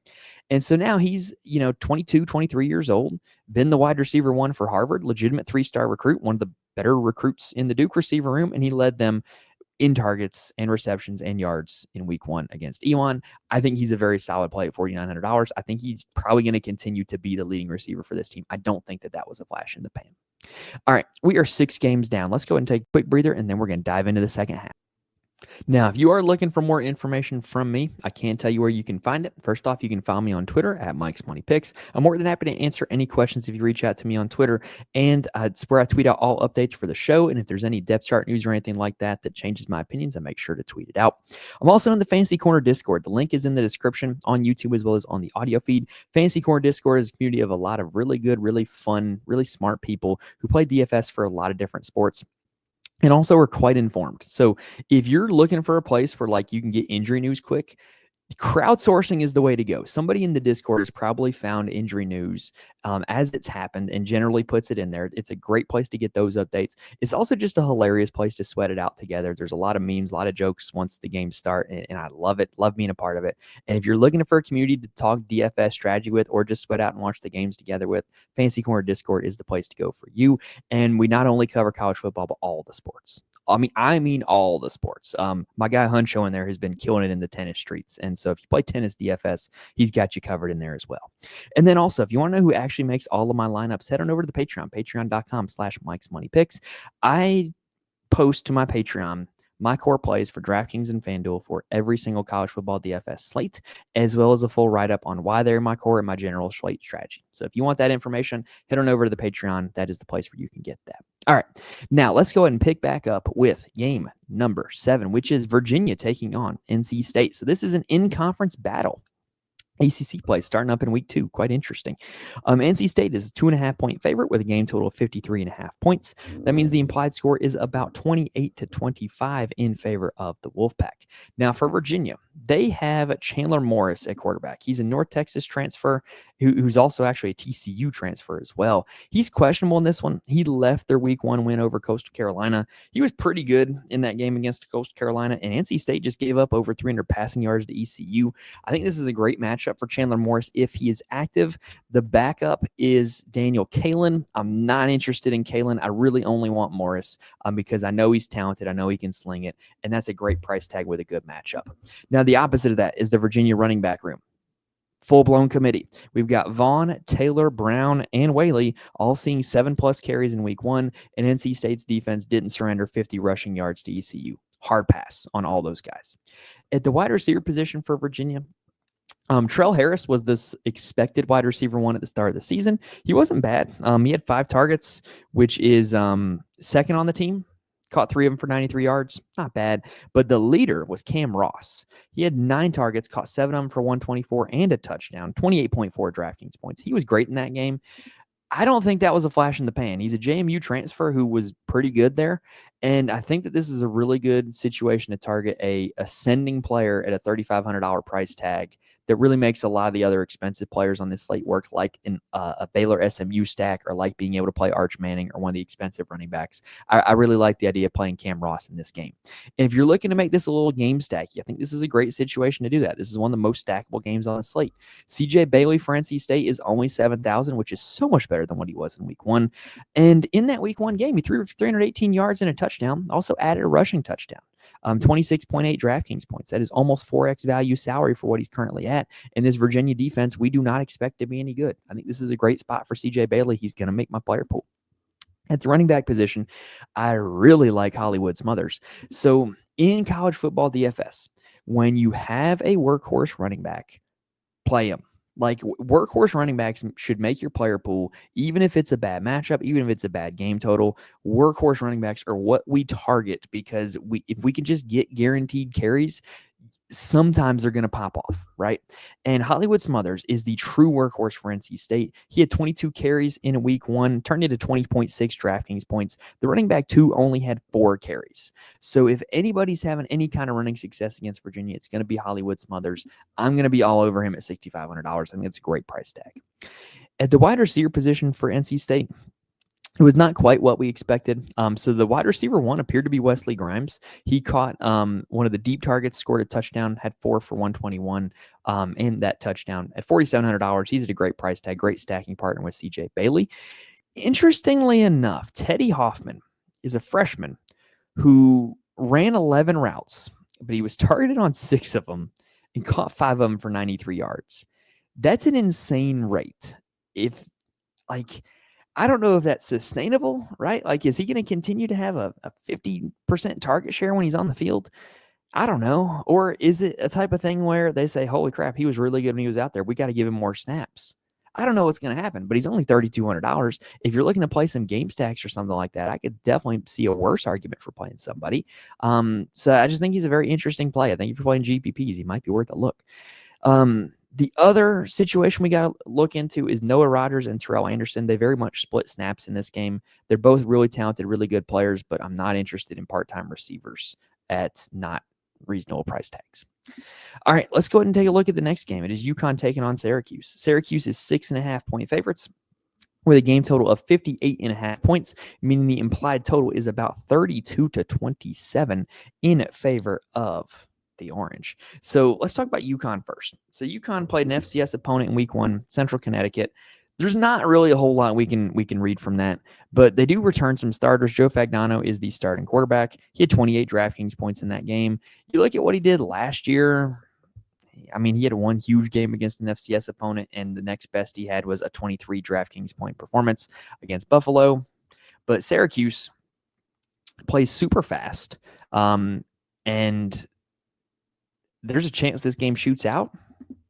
And so now he's, 22, 23 years old, been the wide receiver 1 for Harvard, legitimate 3-star recruit, one of the better recruits in the Duke receiver room, and he led them in targets and receptions and yards in week 1 against Elon. I think he's a very solid play at $4,900. I think he's probably going to continue to be the leading receiver for this team. I don't think that was a flash in the pan. All right, we are 6 games down. Let's go ahead and take a quick breather, and then we're going to dive into the second half. Now, if you are looking for more information from me, I can tell you where you can find it. First off, you can follow me on Twitter at Mike's Money Picks. I'm more than happy to answer any questions if you reach out to me on Twitter. And it's where I tweet out all updates for the show. And if there's any depth chart news or anything like that changes my opinions, I make sure to tweet it out. I'm also in the Fantasy Corner Discord. The link is in the description on YouTube as well as on the audio feed. Fantasy Corner Discord is a community of a lot of really good, really fun, really smart people who play DFS for a lot of different sports. And also are quite informed. So if you're looking for a place where you can get injury news quick, crowdsourcing is the way to go. Somebody in the Discord has probably found injury news as it's happened and generally puts it in there. It's a great place to get those updates. It's also just a hilarious place to sweat it out together. There's a lot of memes, a lot of jokes once the games start, and I love it. Love being a part of it. And if you're looking for a community to talk DFS strategy with or just sweat out and watch the games together with, Fantasy Corner Discord is the place to go for you. And we not only cover college football, but all the sports. I mean all the sports. My guy Huncho in there has been killing it in the tennis streets. And so if you play tennis DFS, he's got you covered in there as well. And then also, if you want to know who actually makes all of my lineups, head on over to the Patreon, patreon.com/Mike's Money Picks. I post to my Patreon my core plays for DraftKings and FanDuel for every single college football DFS slate, as well as a full write-up on why they're my core and my general slate strategy. So if you want that information, head on over to the Patreon. That is the place where you can get that. All right, now let's go ahead and pick back up with game number 7, which is Virginia taking on NC State. So this is an in-conference battle. ACC play starting up in week 2. Quite interesting. NC State is a 2.5-point favorite with a game total of 53.5 points. That means the implied score is about 28-25 in favor of the Wolfpack. Now for Virginia, they have Chandler Morris at quarterback. He's a North Texas transfer who's also actually a TCU transfer as well. He's questionable in this one. He left their week 1 win over Coastal Carolina. He was pretty good in that game against Coastal Carolina, and NC State just gave up over 300 passing yards to ECU. I think this is a great matchup for Chandler Morris if he is active. The backup is Daniel Kalen. I'm not interested in Kalen. I really only want Morris because I know he's talented. I know he can sling it, and that's a great price tag with a good matchup. Now, the opposite of that is the Virginia running back room. Full-blown committee. We've got Vaughn, Taylor, Brown, and Whaley all seeing 7+ carries in week 1, and NC State's defense didn't surrender 50 rushing yards to ECU. Hard pass on all those guys. At the wide receiver position for Virginia, Trell Harris was this expected wide receiver 1 at the start of the season. He wasn't bad. He had 5 targets, which is second on the team. Caught 3 of them for 93 yards. Not bad. But the leader was Cam Ross. He had 9 targets, caught 7 of them for 124 and a touchdown, 28.4 DraftKings points. He was great in that game. I don't think that was a flash in the pan. He's a JMU transfer who was pretty good there. And I think that this is a really good situation to target a ascending player at a $3,500 price tag that really makes a lot of the other expensive players on this slate work, like in a Baylor SMU stack or like being able to play Arch Manning or one of the expensive running backs. I really like the idea of playing Cam Ross in this game. And if you're looking to make this a little game stacky, I think this is a great situation to do that. This is one of the most stackable games on the slate. CJ Bailey for NC State is only 7,000, which is so much better than what he was in week 1. And in that week 1 game, he threw 318 yards and a touchdown, also added a rushing touchdown. 26.8 DraftKings points. That is almost 4x value salary for what he's currently at. And this Virginia defense, we do not expect to be any good. I think this is a great spot for CJ Bailey. He's going to make my player pool. At the running back position, I really like Hollywood Smothers. So in college football DFS, when you have a workhorse running back, play him. Like, workhorse running backs should make your player pool, even if it's a bad matchup, even if it's a bad game total. Workhorse running backs are what we target, because if we can just get guaranteed carries, sometimes they're going to pop off, right? And Hollywood Smothers is the true workhorse for NC State. He had 22 carries in week 1, turned into 20.6 DraftKings points. The running back 2 only had 4 carries. So if anybody's having any kind of running success against Virginia, it's going to be Hollywood Smothers. I'm going to be all over him at $6,500. I think it's a great price tag. At the wide receiver position for NC State, it was not quite what we expected. So the wide receiver 1 appeared to be Wesley Grimes. He caught one of the deep targets, scored a touchdown, had 4 for 121 in that touchdown. At $4,700, he's at a great price tag, great stacking partner with CJ Bailey. Interestingly enough, Teddy Hoffman is a freshman who ran 11 routes, but he was targeted on 6 of them and caught 5 of them for 93 yards. That's an insane rate. I don't know if that's sustainable, right? Like, is he going to continue to have a 50% target share when he's on the field? I don't know. Or is it a type of thing where they say, holy crap, he was really good when he was out there, we got to give him more snaps? I don't know what's going to happen, but he's only $3,200. If you're looking to play some game stacks or something like that, I could definitely see a worse argument for playing somebody. So I just think he's a very interesting play. I think if you're playing GPPs, he might be worth a look. The other situation we got to look into is Noah Rodgers and Terrell Anderson. They very much split snaps in this game. They're both really talented, really good players, but I'm not interested in part-time receivers at not reasonable price tags. All right, let's go ahead and take a look at the next game. It is UConn taking on Syracuse. Syracuse is 6.5-point favorites with a game total of 58.5 points, meaning the implied total is about 32 to 27 in favor of the Orange. So let's talk about UConn first. So UConn played an FCS opponent in week 1, Central Connecticut. There's not really a whole lot we can read from that, but they do return some starters. Joe Fagnano is the starting quarterback. He had 28 DraftKings points in that game. You look at what he did last year. I mean, he had one huge game against an FCS opponent, and the next best he had was a 23 DraftKings point performance against Buffalo. But Syracuse plays super fast, and there's a chance this game shoots out.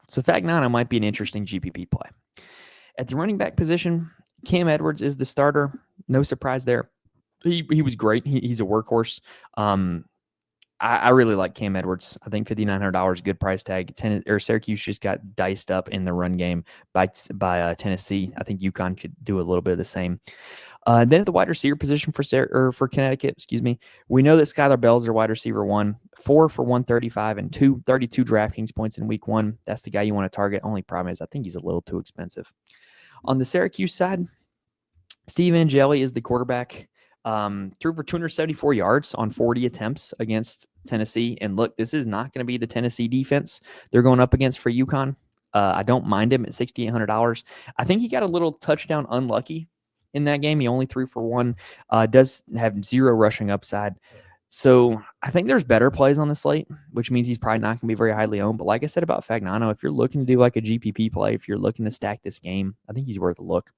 So Fagnano might be an interesting GPP play. At the running back position, Cam Edwards is the starter. No surprise there. He was great. He's a workhorse. I really like Cam Edwards. I think $5,900, good price tag. Syracuse just got diced up in the run game by Tennessee. I think UConn could do a little bit of the same. Then at the wide receiver position for Connecticut, we know that Skylar Bell's their wide receiver 1, 4 for 135 and 32 DraftKings points in week 1. That's the guy you want to target. Only problem is I think he's a little too expensive. On the Syracuse side, Steve Angeli is the quarterback. Threw for 274 yards on 40 attempts against Tennessee. And look, this is not going to be the Tennessee defense they're going up against for UConn. I don't mind him at $6,800. I think he got a little touchdown unlucky in that game. He only threw for 1, does have 0 rushing upside. So I think there's better plays on the slate, which means he's probably not going to be very highly owned. But like I said about Fagnano, if you're looking to do like a GPP play, if you're looking to stack this game, I think he's worth a look.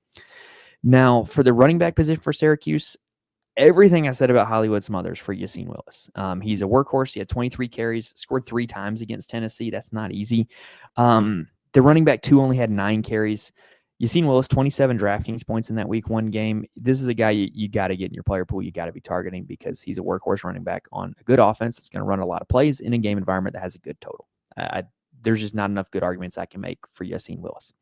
Now, for the running back position for Syracuse, everything I said about Hollywood Smothers for Yassine Willis. He's a workhorse. He had 23 carries, scored 3 times against Tennessee. That's not easy. The running back 2 only had 9 carries. Yassine Willis, 27 DraftKings points in that week 1 game. This is a guy you got to get in your player pool. You got to be targeting because he's a workhorse running back on a good offense that's going to run a lot of plays in a game environment that has a good total. There's just not enough good arguments I can make for Yassine Willis.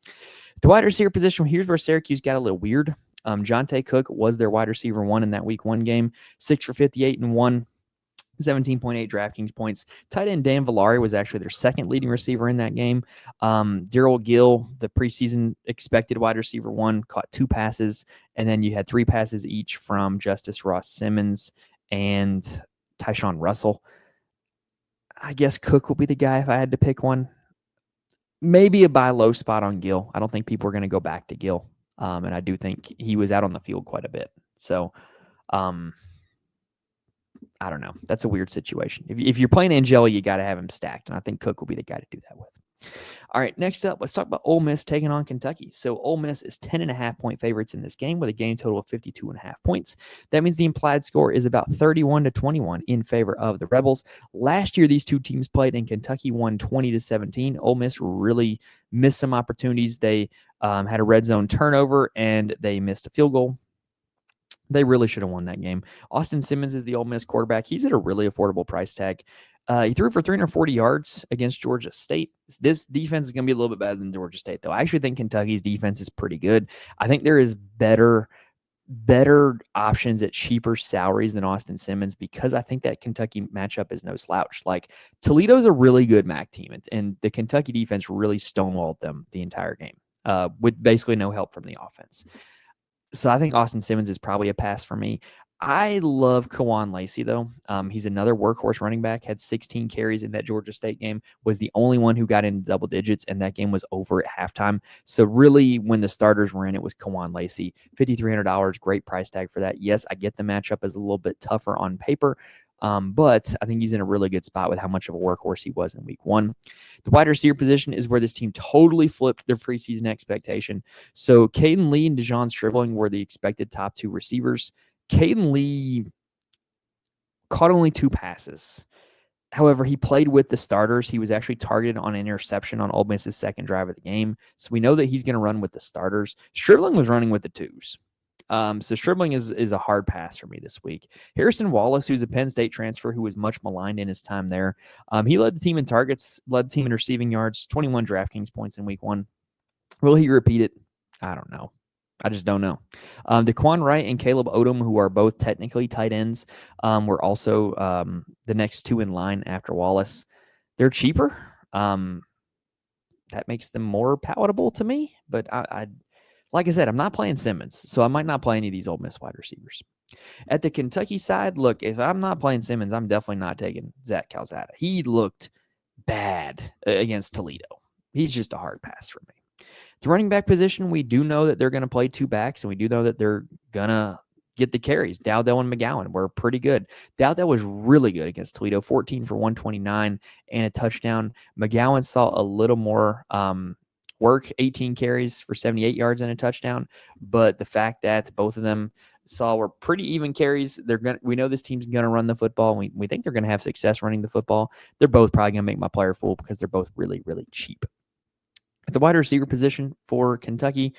The wide receiver position, here's where Syracuse got a little weird. Jonte Cook was their wide receiver 1 in that week 1 game, 6 for 58 and 1. 17.8 DraftKings points. Tight end Dan Villari was actually their second leading receiver in that game. Darrell Gill, the preseason expected wide receiver 1, caught 2 passes, and then you had 3 passes each from Justice Ross Simmons and Tyshawn Russell. I guess Cook will be the guy if I had to pick one. Maybe a buy low spot on Gill. I don't think people are going to go back to Gill, and I do think he was out on the field quite a bit. So, I don't know. That's a weird situation. If you're playing Angeli, you got to have him stacked, and I think Cook will be the guy to do that with. All right, next up, let's talk about Ole Miss taking on Kentucky. So Ole Miss is 10.5-point favorites in this game with a game total of 52.5 points. That means the implied score is about 31-21 in favor of the Rebels. Last year, these two teams played, and Kentucky won 20-17. Ole Miss really missed some opportunities. They had a red zone turnover, and they missed a field goal. They really should have won that game. Austin Simmons is the Ole Miss quarterback. He's at a really affordable price tag. He threw for 340 yards against Georgia State. This defense is going to be a little bit better than Georgia State, though. I actually think Kentucky's defense is pretty good. I think there is better options at cheaper salaries than Austin Simmons because I think that Kentucky matchup is no slouch. Like, Toledo's a really good MAC team, and the Kentucky defense really stonewalled them the entire game with basically no help from the offense. So I think Austin Simmons is probably a pass for me. I love Kawan Lacey, though. He's another workhorse running back, had 16 carries in that Georgia State game, was the only one who got into double digits, and that game was over at halftime. So really, when the starters were in, it was Kawan Lacey. $5,300, great price tag for that. Yes, I get the matchup is a little bit tougher on paper, but I think he's in a really good spot with how much of a workhorse he was in week one. The wide receiver position is where this team totally flipped their preseason expectation. So Caden Lee and DeJon Stribling were the expected top two receivers. Caden Lee caught only 2 passes. However, he played with the starters. He was actually targeted on an interception on Ole Miss's second drive of the game. So we know that he's going to run with the starters. Stribling was running with the twos. So Stribling is a hard pass for me this week. Harrison Wallace, who's a Penn State transfer who was much maligned in his time there. He led the team in targets, led the team in receiving yards, 21 DraftKings points in week one. Will he repeat it? I don't know. I just don't know. DeQuan Wright and Caleb Odom, who are both technically tight ends, were also the next two in line after Wallace. They're cheaper. That makes them more palatable to me. But I like I said, I'm not playing Simmons, so I might not play any of these Ole Miss wide receivers. At the Kentucky side, look, if I'm not playing Simmons, I'm definitely not taking Zach Calzada. He looked bad against Toledo. He's just a hard pass for me. The running back position, we do know that they're going to play 2 backs, and we do know that they're going to get the carries. Dowdell and McGowan were pretty good. Dowdell was really good against Toledo, 14 for 129 and a touchdown. McGowan saw a little more work, 18 carries for 78 yards and a touchdown. But the fact that both of them were pretty even carries, we know this team's going to run the football. And we think they're going to have success running the football. They're both probably going to make my player full because they're both really, really cheap. At the wide receiver position for Kentucky,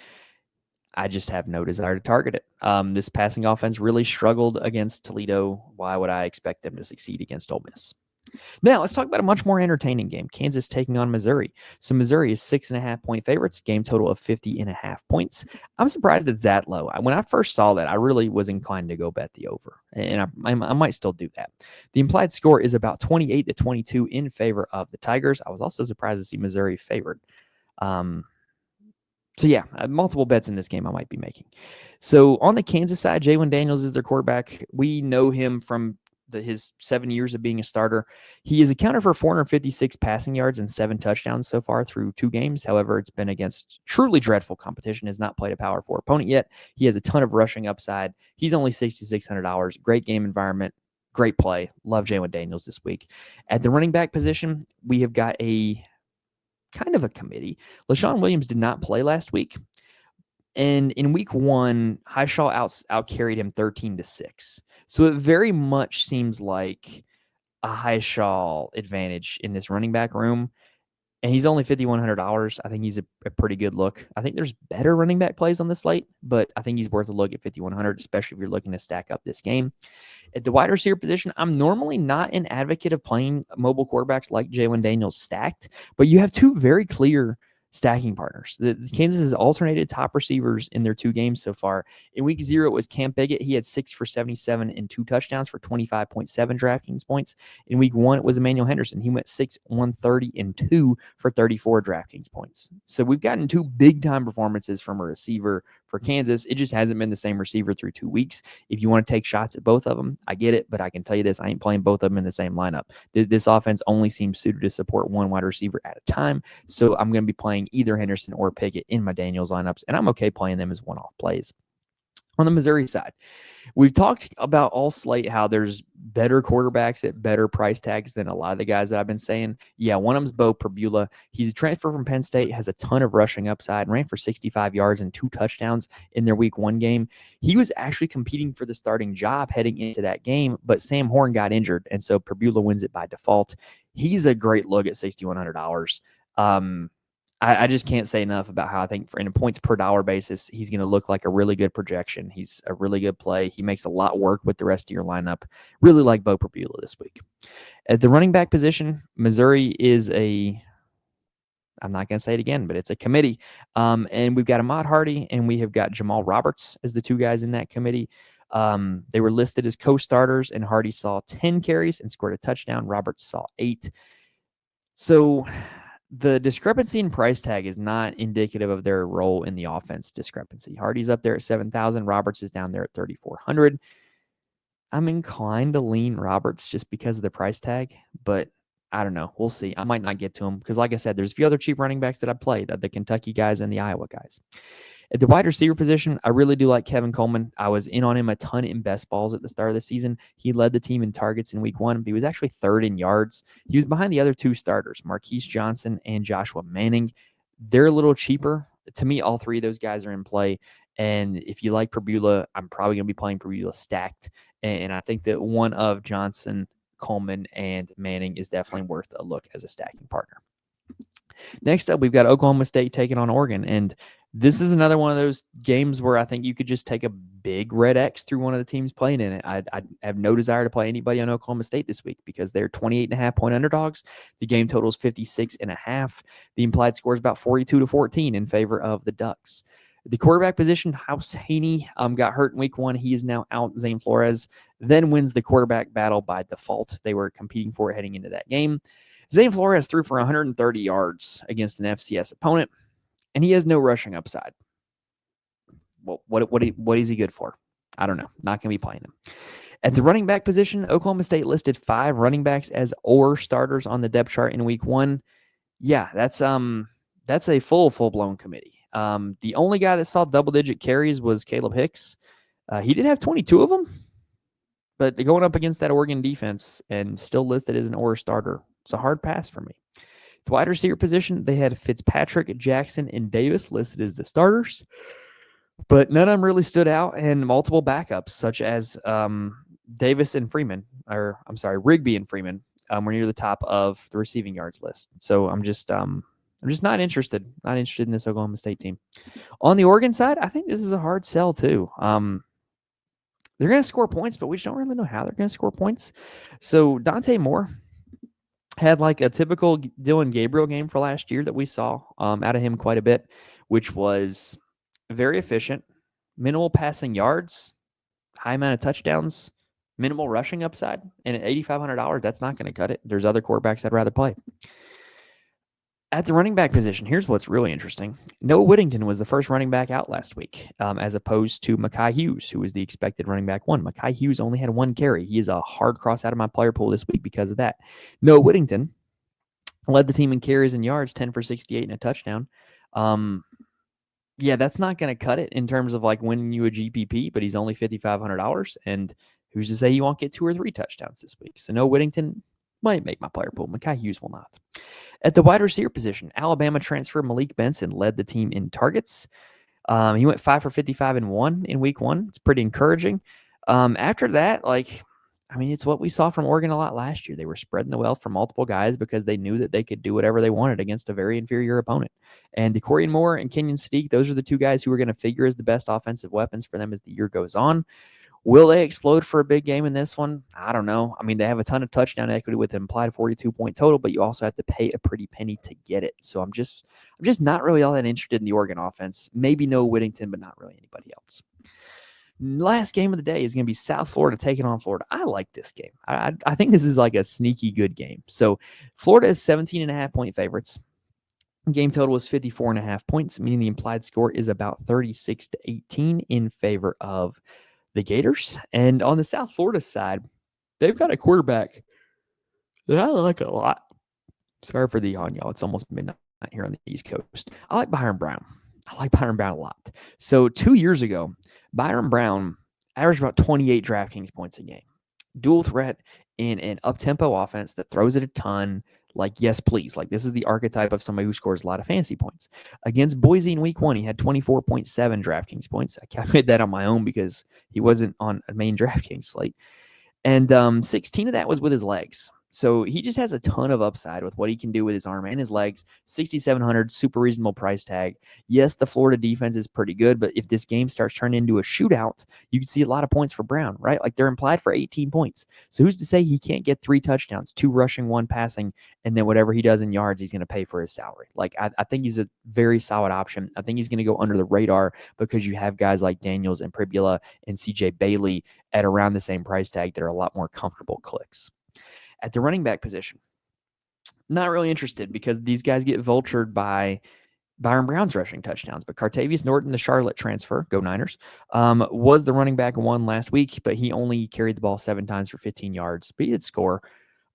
I just have no desire to target it. This passing offense really struggled against Toledo. Why would I expect them to succeed against Ole Miss? Now, let's talk about a much more entertaining game. Kansas taking on Missouri. So Missouri is 6.5-point favorites, game total of 50.5 points. I'm surprised it's that low. When I first saw that, I really was inclined to go bet the over, and I might still do that. The implied score is about 28-22 in favor of the Tigers. I was also surprised to see Missouri favored. So yeah, multiple bets in this game I might be making. So on the Kansas side, Jalen Daniels is their quarterback. We know him from his 7 years of being a starter. He has accounted for 456 passing yards and 7 touchdowns so far through 2 games. However, it's been against truly dreadful competition, has not played a Power 4 opponent yet. He has a ton of rushing upside. He's only $6,600. Great game environment. Great play. Love Jalen Daniels this week. At the running back position, we have got a kind of a committee. LaShawn Williams did not play last week. And in week one, Highshaw outcarried him 13-6. So it very much seems like a Highshaw advantage in this running back room. And he's only $5,100. I think he's a pretty good look. I think there's better running back plays on the slate, but I think he's worth a look at $5,100, especially if you're looking to stack up this game. At the wide receiver position, I'm normally not an advocate of playing mobile quarterbacks like Jalen Daniels stacked, but you have 2 very clear stacking partners. Kansas has alternated top receivers in their 2 games so far. In week 0, it was Cam Biggett. He had 6 for 77 and 2 touchdowns for 25.7 DraftKings points. In week 1, it was Emmanuel Henderson. He went 6, 130 and 2 for 34 DraftKings points. So we've gotten 2 big-time performances from a receiver for Kansas. It just hasn't been the same receiver through 2 weeks. If you want to take shots at both of them, I get it, but I can tell you this, I ain't playing both of them in the same lineup. This offense only seems suited to support one wide receiver at a time, so I'm going to be playing either Henderson or Pickett in my Daniels lineups, and I'm okay playing them as one-off plays. On the Missouri side, we've talked about all slate how there's better quarterbacks at better price tags than a lot of the guys that I've been saying. Yeah, one of them's Bo Perbula. He's a transfer from Penn State, has a ton of rushing upside, ran for 65 yards and 2 touchdowns in their week 1 game. He was actually competing for the starting job heading into that game, but Sam Horn got injured, and so Perbula wins it by default. He's a great look at $6,100. I just can't say enough about how I think in a points per dollar basis, he's going to look like a really good projection. He's a really good play. He makes a lot work with the rest of your lineup. Really like Bo Perbula this week. At the running back position, Missouri is I'm not going to say it again, but it's a committee. And we've got Ahmad Hardy and we have got Jamal Roberts as the 2 guys in that committee. They were listed as co-starters, and Hardy saw 10 carries and scored a touchdown. Roberts saw 8. So the discrepancy in price tag is not indicative of their role in the offense discrepancy. Hardy's up there at 7,000. Roberts is down there at 3,400. I'm inclined to lean Roberts just because of the price tag, but I don't know. We'll see. I might not get to him because, like I said, there's a few other cheap running backs that I played, the Kentucky guys and the Iowa guys. At the wide receiver position, I really do like Kevin Coleman. I was in on him a ton in best balls at the start of the season. He led the team in targets in week 1, but he was actually 3rd in yards. He was behind the other 2 starters, Marquise Johnson and Joshua Manning. They're a little cheaper. To me, all 3 of those guys are in play. And if you like Perbula, I'm probably going to be playing Perbula stacked. And I think that one of Johnson, Coleman, and Manning is definitely worth a look as a stacking partner. Next up, we've got Oklahoma State taking on Oregon. And this is another one of those games where I think you could just take a big red X through one of the teams playing in it. I have no desire to play anybody on Oklahoma State this week because they're 28.5 point underdogs. The game total is 56.5. The implied score is about 42-14 in favor of the Ducks. The quarterback position, House Haney got hurt in week 1. He is now out. Zane Flores then wins the quarterback battle by default. They were competing for it heading into that game. Zane Flores threw for 130 yards against an FCS opponent, and he has no rushing upside. Well, what is he good for? I don't know. Not going to be playing him. At the running back position, Oklahoma State listed 5 running backs as or starters on the depth chart in week 1. Yeah, that's a full-blown committee. The only guy that saw double-digit carries was Caleb Hicks. He did have 22 of them, but going up against that Oregon defense and still listed as an or starter, it's a hard pass for me. The wide receiver position, they had Fitzpatrick, Jackson, and Davis listed as the starters, but none of them really stood out, and multiple backups such as Davis and Freeman, Rigby and Freeman were near the top of the receiving yards list. So I'm just not interested in this Oklahoma State team. On the Oregon side, I think this is a hard sell too. They're going to score points, but we just don't really know how they're going to score points. So Dante Moore had like a typical Dylan Gabriel game for last year that we saw out of him quite a bit, which was very efficient, minimal passing yards, high amount of touchdowns, minimal rushing upside. And at $8,500, that's not going to cut it. There's other quarterbacks I'd rather play. At the running back position, here's what's really interesting. Noah Whittington was the first running back out last week, as opposed to Mekhi Hughes, who was the expected running back 1. Mekhi Hughes only had 1 carry. He is a hard cross out of my player pool this week because of that. Noah Whittington led the team in carries and yards, 10 for 68 and a touchdown. Yeah, that's not going to cut it in terms of like winning you a GPP, but he's only $5,500. And who's to say he won't get 2 or 3 touchdowns this week? So Noah Whittington might make my player pool. Mekhi Hughes will not. At the wide receiver position, Alabama transfer Malik Benson led the team in targets. He went 5 for 55 and 1 in week 1. It's pretty encouraging. After that, it's what we saw from Oregon a lot last year. They were spreading the wealth for multiple guys because they knew that they could do whatever they wanted against a very inferior opponent. And DeCorian Moore and Kenyon Sadiq, those are the 2 guys who are going to figure as the best offensive weapons for them as the year goes on. Will they explode for a big game in this one? I don't know. I mean, they have a ton of touchdown equity with an implied 42-point total, but you also have to pay a pretty penny to get it. So I'm just not really all that interested in the Oregon offense. Maybe Noah Whittington, but not really anybody else. Last game of the day is going to be South Florida taking on Florida. I like this game. I think this is like a sneaky good game. So Florida is 17.5 point favorites. Game total is 54.5 points, meaning the implied score is about 36-18 in favor of the Gators. And on the South Florida side, they've got a quarterback that I like a lot. Sorry for the yawn, y'all. It's almost midnight here on the East Coast. I like Byron Brown. I like Byron Brown a lot. So 2 years ago, Byron Brown averaged about 28 DraftKings points a game. Dual threat in an up-tempo offense that throws it a ton. Like, yes, please. Like, this is the archetype of somebody who scores a lot of fantasy points. Against Boise in week 1, he had 24.7 DraftKings points. I calculated that on my own because he wasn't on a main DraftKings slate. And 16 of that was with his legs. So he just has a ton of upside with what he can do with his arm and his legs. 6,700, super reasonable price tag. Yes, the Florida defense is pretty good, but if this game starts turning into a shootout, you can see a lot of points for Brown, right? Like they're implied for 18 points. So who's to say he can't get 3 touchdowns, 2 rushing, 1 passing, and then whatever he does in yards, he's going to pay for his salary. Like I think he's a very solid option. I think he's going to go under the radar because you have guys like Daniels and Pribula and CJ Bailey at around the same price tag that are a lot more comfortable clicks. At the running back position, not really interested because these guys get vultured by Byron Brown's rushing touchdowns. But Cartavius Norton, the Charlotte transfer, go Niners, was the running back 1 last week, but he only carried the ball 7 times for 15 yards. But he did score.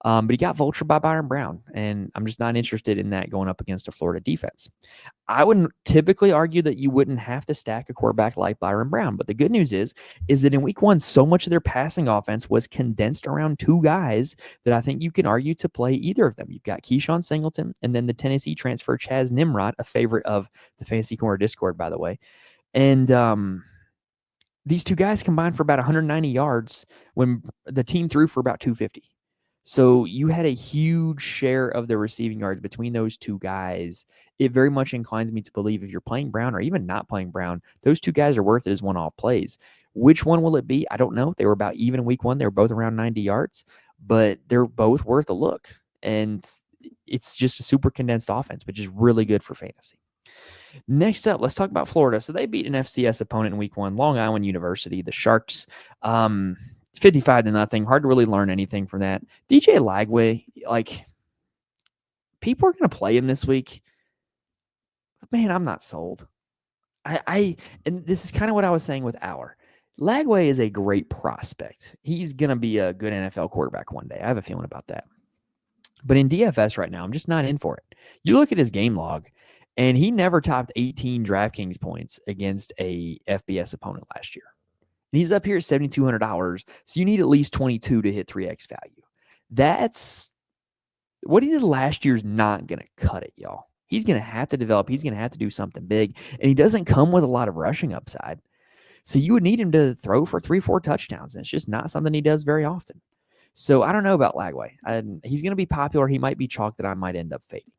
But he got vultured by Byron Brown, and I'm just not interested in that going up against a Florida defense. I wouldn't typically argue that you wouldn't have to stack a quarterback like Byron Brown, but the good news is that in week 1, so much of their passing offense was condensed around 2 guys that I think you can argue to play either of them. You've got Keyshawn Singleton and then the Tennessee transfer Chaz Nimrod, a favorite of the Fantasy Corner Discord, by the way. And these 2 guys combined for about 190 yards when the team threw for about 250. So you had a huge share of the receiving yards between those 2 guys. It very much inclines me to believe if you're playing Brown or even not playing Brown, those 2 guys are worth it as one-off plays. Which one will it be? I don't know. They were about even in week 1. They were both around 90 yards, but they're both worth a look. And it's just a super condensed offense, which is really good for fantasy. Next up, let's talk about Florida. So they beat an FCS opponent in week 1, Long Island University, the Sharks. 55-0. Hard to really learn anything from that. DJ Lagway, like, people are going to play him this week. Man, I'm not sold. And this is kind of what I was saying with Auer. Lagway is a great prospect. He's going to be a good NFL quarterback one day. I have a feeling about that. But in DFS right now, I'm just not in for it. You look at his game log, and he never topped 18 DraftKings points against a FBS opponent last year. And he's up here at $7,200. So you need at least 22 to hit 3x value. That's what he did last year's not going to cut it, y'all. He's going to have to develop. He's going to have to do something big. And he doesn't come with a lot of rushing upside. So you would need him to throw for 3-4 touchdowns. And it's just not something he does very often. So I don't know about Lagway. He's going to be popular. He might be chalk that I might end up fading.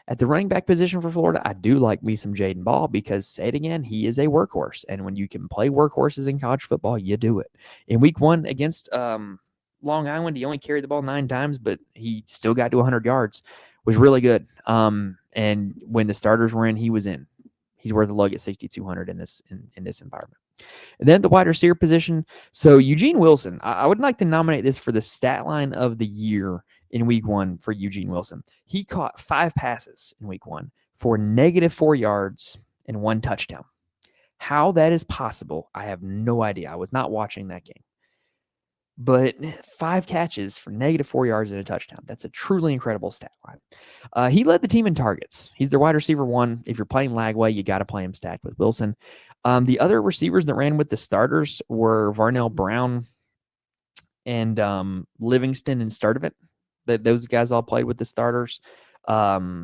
At the running back position for Florida, I do like me some Jaden Ball because, say it again, he is a workhorse. And when you can play workhorses in college football, you do it. In week 1 against Long Island, he only carried the ball 9 times, but he still got to 100 yards. Was really good. And when the starters were in, he was in. He's worth a lug at 6,200 in this environment. And then the wide receiver position. So Eugene Wilson, I would like to nominate this for the stat line of the year in week 1 for Eugene Wilson. He caught 5 passes in week 1 for -4 yards and 1 touchdown. How that is possible, I have no idea. I was not watching that game. But 5 catches for -4 yards and a touchdown. That's a truly incredible stat line. He led the team in targets. He's their wide receiver 1. If you're playing Lagway, you got to play him stacked with Wilson. The other receivers that ran with the starters were Varnell Brown and Livingston and Sturdivant. Those guys all played with the starters. Yeah,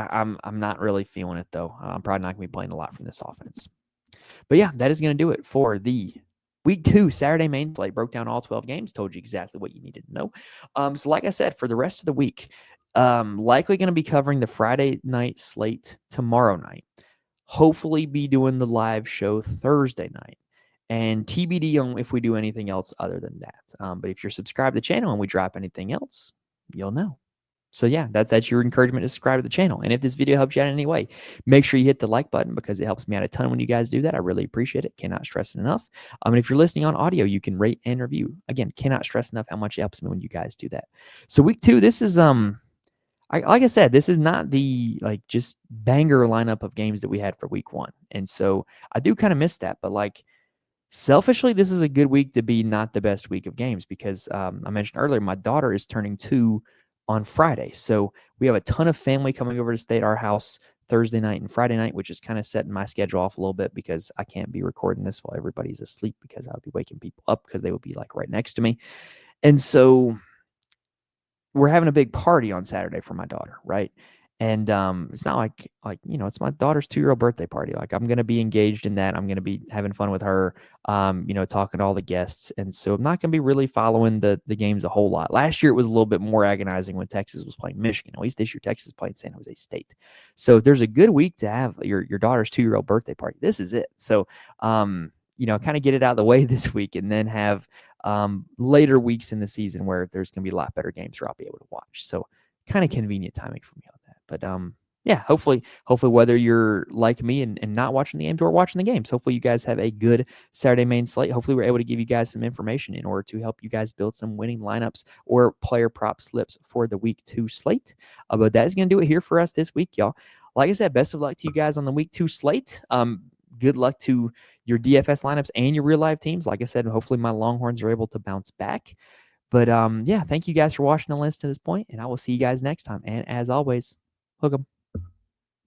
I'm not really feeling it, though. I'm probably not going to be playing a lot from this offense. But yeah, that is going to do it for the Week 2, Saturday main slate. Broke down all 12 games, told you exactly what you needed to know. So like I said, for the rest of the week, likely going to be covering the Friday night slate tomorrow night. Hopefully be doing the live show Thursday night. And TBD on if we do anything else other than that. But if you're subscribed to the channel and we drop anything else, you'll know. So yeah, that's your encouragement to subscribe to the channel. And if this video helps you out in any way, make sure you hit the like button because it helps me out a ton when you guys do that. I really appreciate it. Cannot stress it enough. And if you're listening on audio, you can rate and review. Again, cannot stress enough how much it helps me when you guys do that. So week 2, this is like I said, this is not the just banger lineup of games that we had for week 1. And so I do kind of miss that. But selfishly, this is a good week to be not the best week of games because I mentioned earlier, my daughter is turning 2 on Friday. So we have a ton of family coming over to stay at our house Thursday night and Friday night, which is kind of setting my schedule off a little bit because I can't be recording this while everybody's asleep because I'll be waking people up because they would be like right next to me. And so we're having a big party on Saturday for my daughter, right? And it's not like it's my daughter's 2-year-old birthday party. Like I'm gonna be engaged in that. I'm gonna be having fun with her, talking to all the guests. And so I'm not gonna be really following the games a whole lot. Last year it was a little bit more agonizing when Texas was playing Michigan. At least this year Texas is playing San Jose State. So if there's a good week to have your daughter's 2-year-old birthday party, this is it. So kind of get it out of the way this week and then have later weeks in the season where there's going to be a lot better games where I'll be able to watch. So kind of convenient timing for me on that. But hopefully whether you're like me and not watching the games or watching the games, hopefully you guys have a good Saturday main slate. Hopefully we're able to give you guys some information in order to help you guys build some winning lineups or player prop slips for the week 2 slate. But that is going to do it here for us this week, y'all. Like I said, best of luck to you guys on the week 2 slate. Good luck to your DFS lineups and your real life teams. Like I said, hopefully my Longhorns are able to bounce back. But thank you guys for watching the list to this point, and I will see you guys next time. And as always, hook 'em.